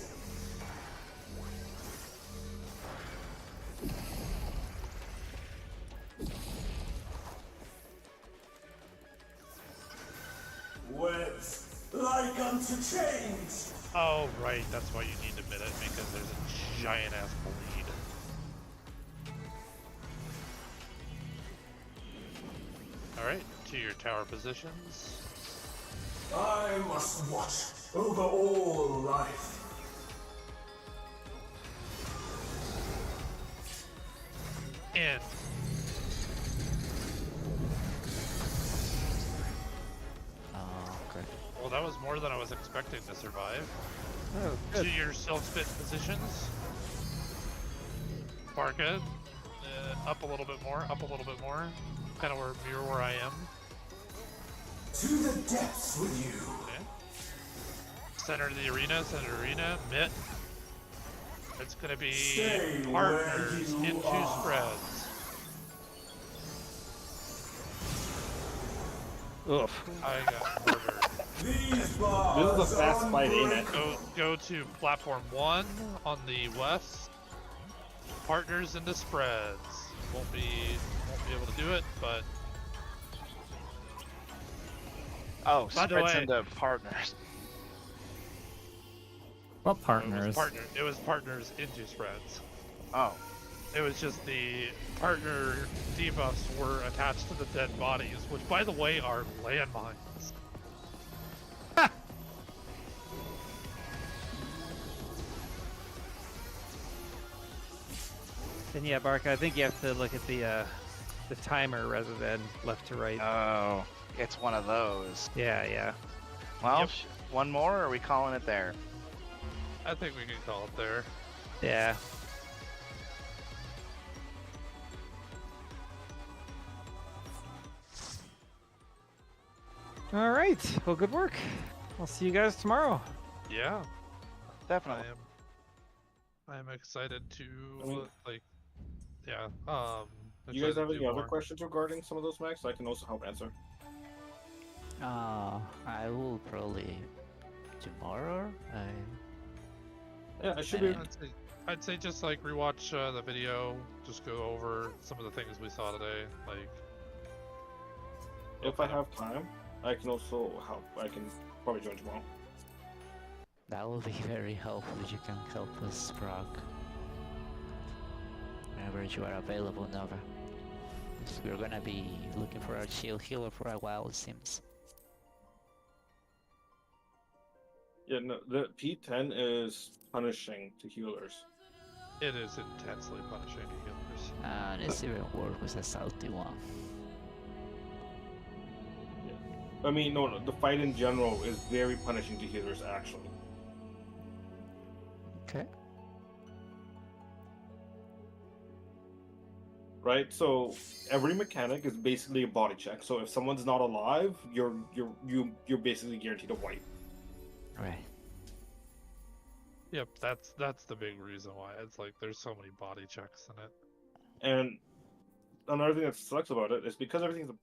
Webs like unto chains. Oh, right, that's why you need to mid it, because there's a giant ass bleed. Alright, to your tower positions. I must watch over all life. In. Oh, okay. Well, that was more than I was expecting to survive. Oh, To your self-spit positions. Barca, up a little bit more, up a little bit more. Kind of mirror where I am. To the depths with you. Okay. Center of the arena, mitt. It's gonna be Stay partners where you into are. spreads. Oof. I got murdered. These bars This is a fast fight, ain't it? Go to platform 1 on the west. Partners into spreads. Won't be able to do it, but Oh, By the spreads way- into partners. What partners? it was partners into spreads. Oh. It was just the partner debuffs were attached to the dead bodies, which by the way are landmines. And yeah, Barca, I think you have to look at the timer rather than left to right. Oh. It's one of those. Yeah. Well, Yep. one more, or are we calling it there? I think we can call it there. Yeah. All right. Well, good work. I'll see you guys tomorrow. Yeah, Definitely. I am excited to I mean- like Yeah. You guys have any other questions regarding some of those mechs? I can also help answer. I will probably tomorrow. Yeah, I should be. I'd say just like rewatch the video. Just go over some of the things we saw today. Like, If I have time, I can also help. I can probably join tomorrow. That will be very helpful if you can help us, Brock. Whenever you are available, Nova. 'Cause we're gonna be looking for our shield healer for a while, it seems. Yeah, no, the P10 is punishing to healers. it is intensely punishing to healers. And it's even worse with a salty one. I mean, no, the fight in general is very punishing to healers, actually. Okay. Right, so every mechanic is basically a body check. So if someone's not alive, you're basically guaranteed a wipe. Right. Yep, that's the big reason why it's like there's so many body checks in it. And another thing that sucks about it is because everything's a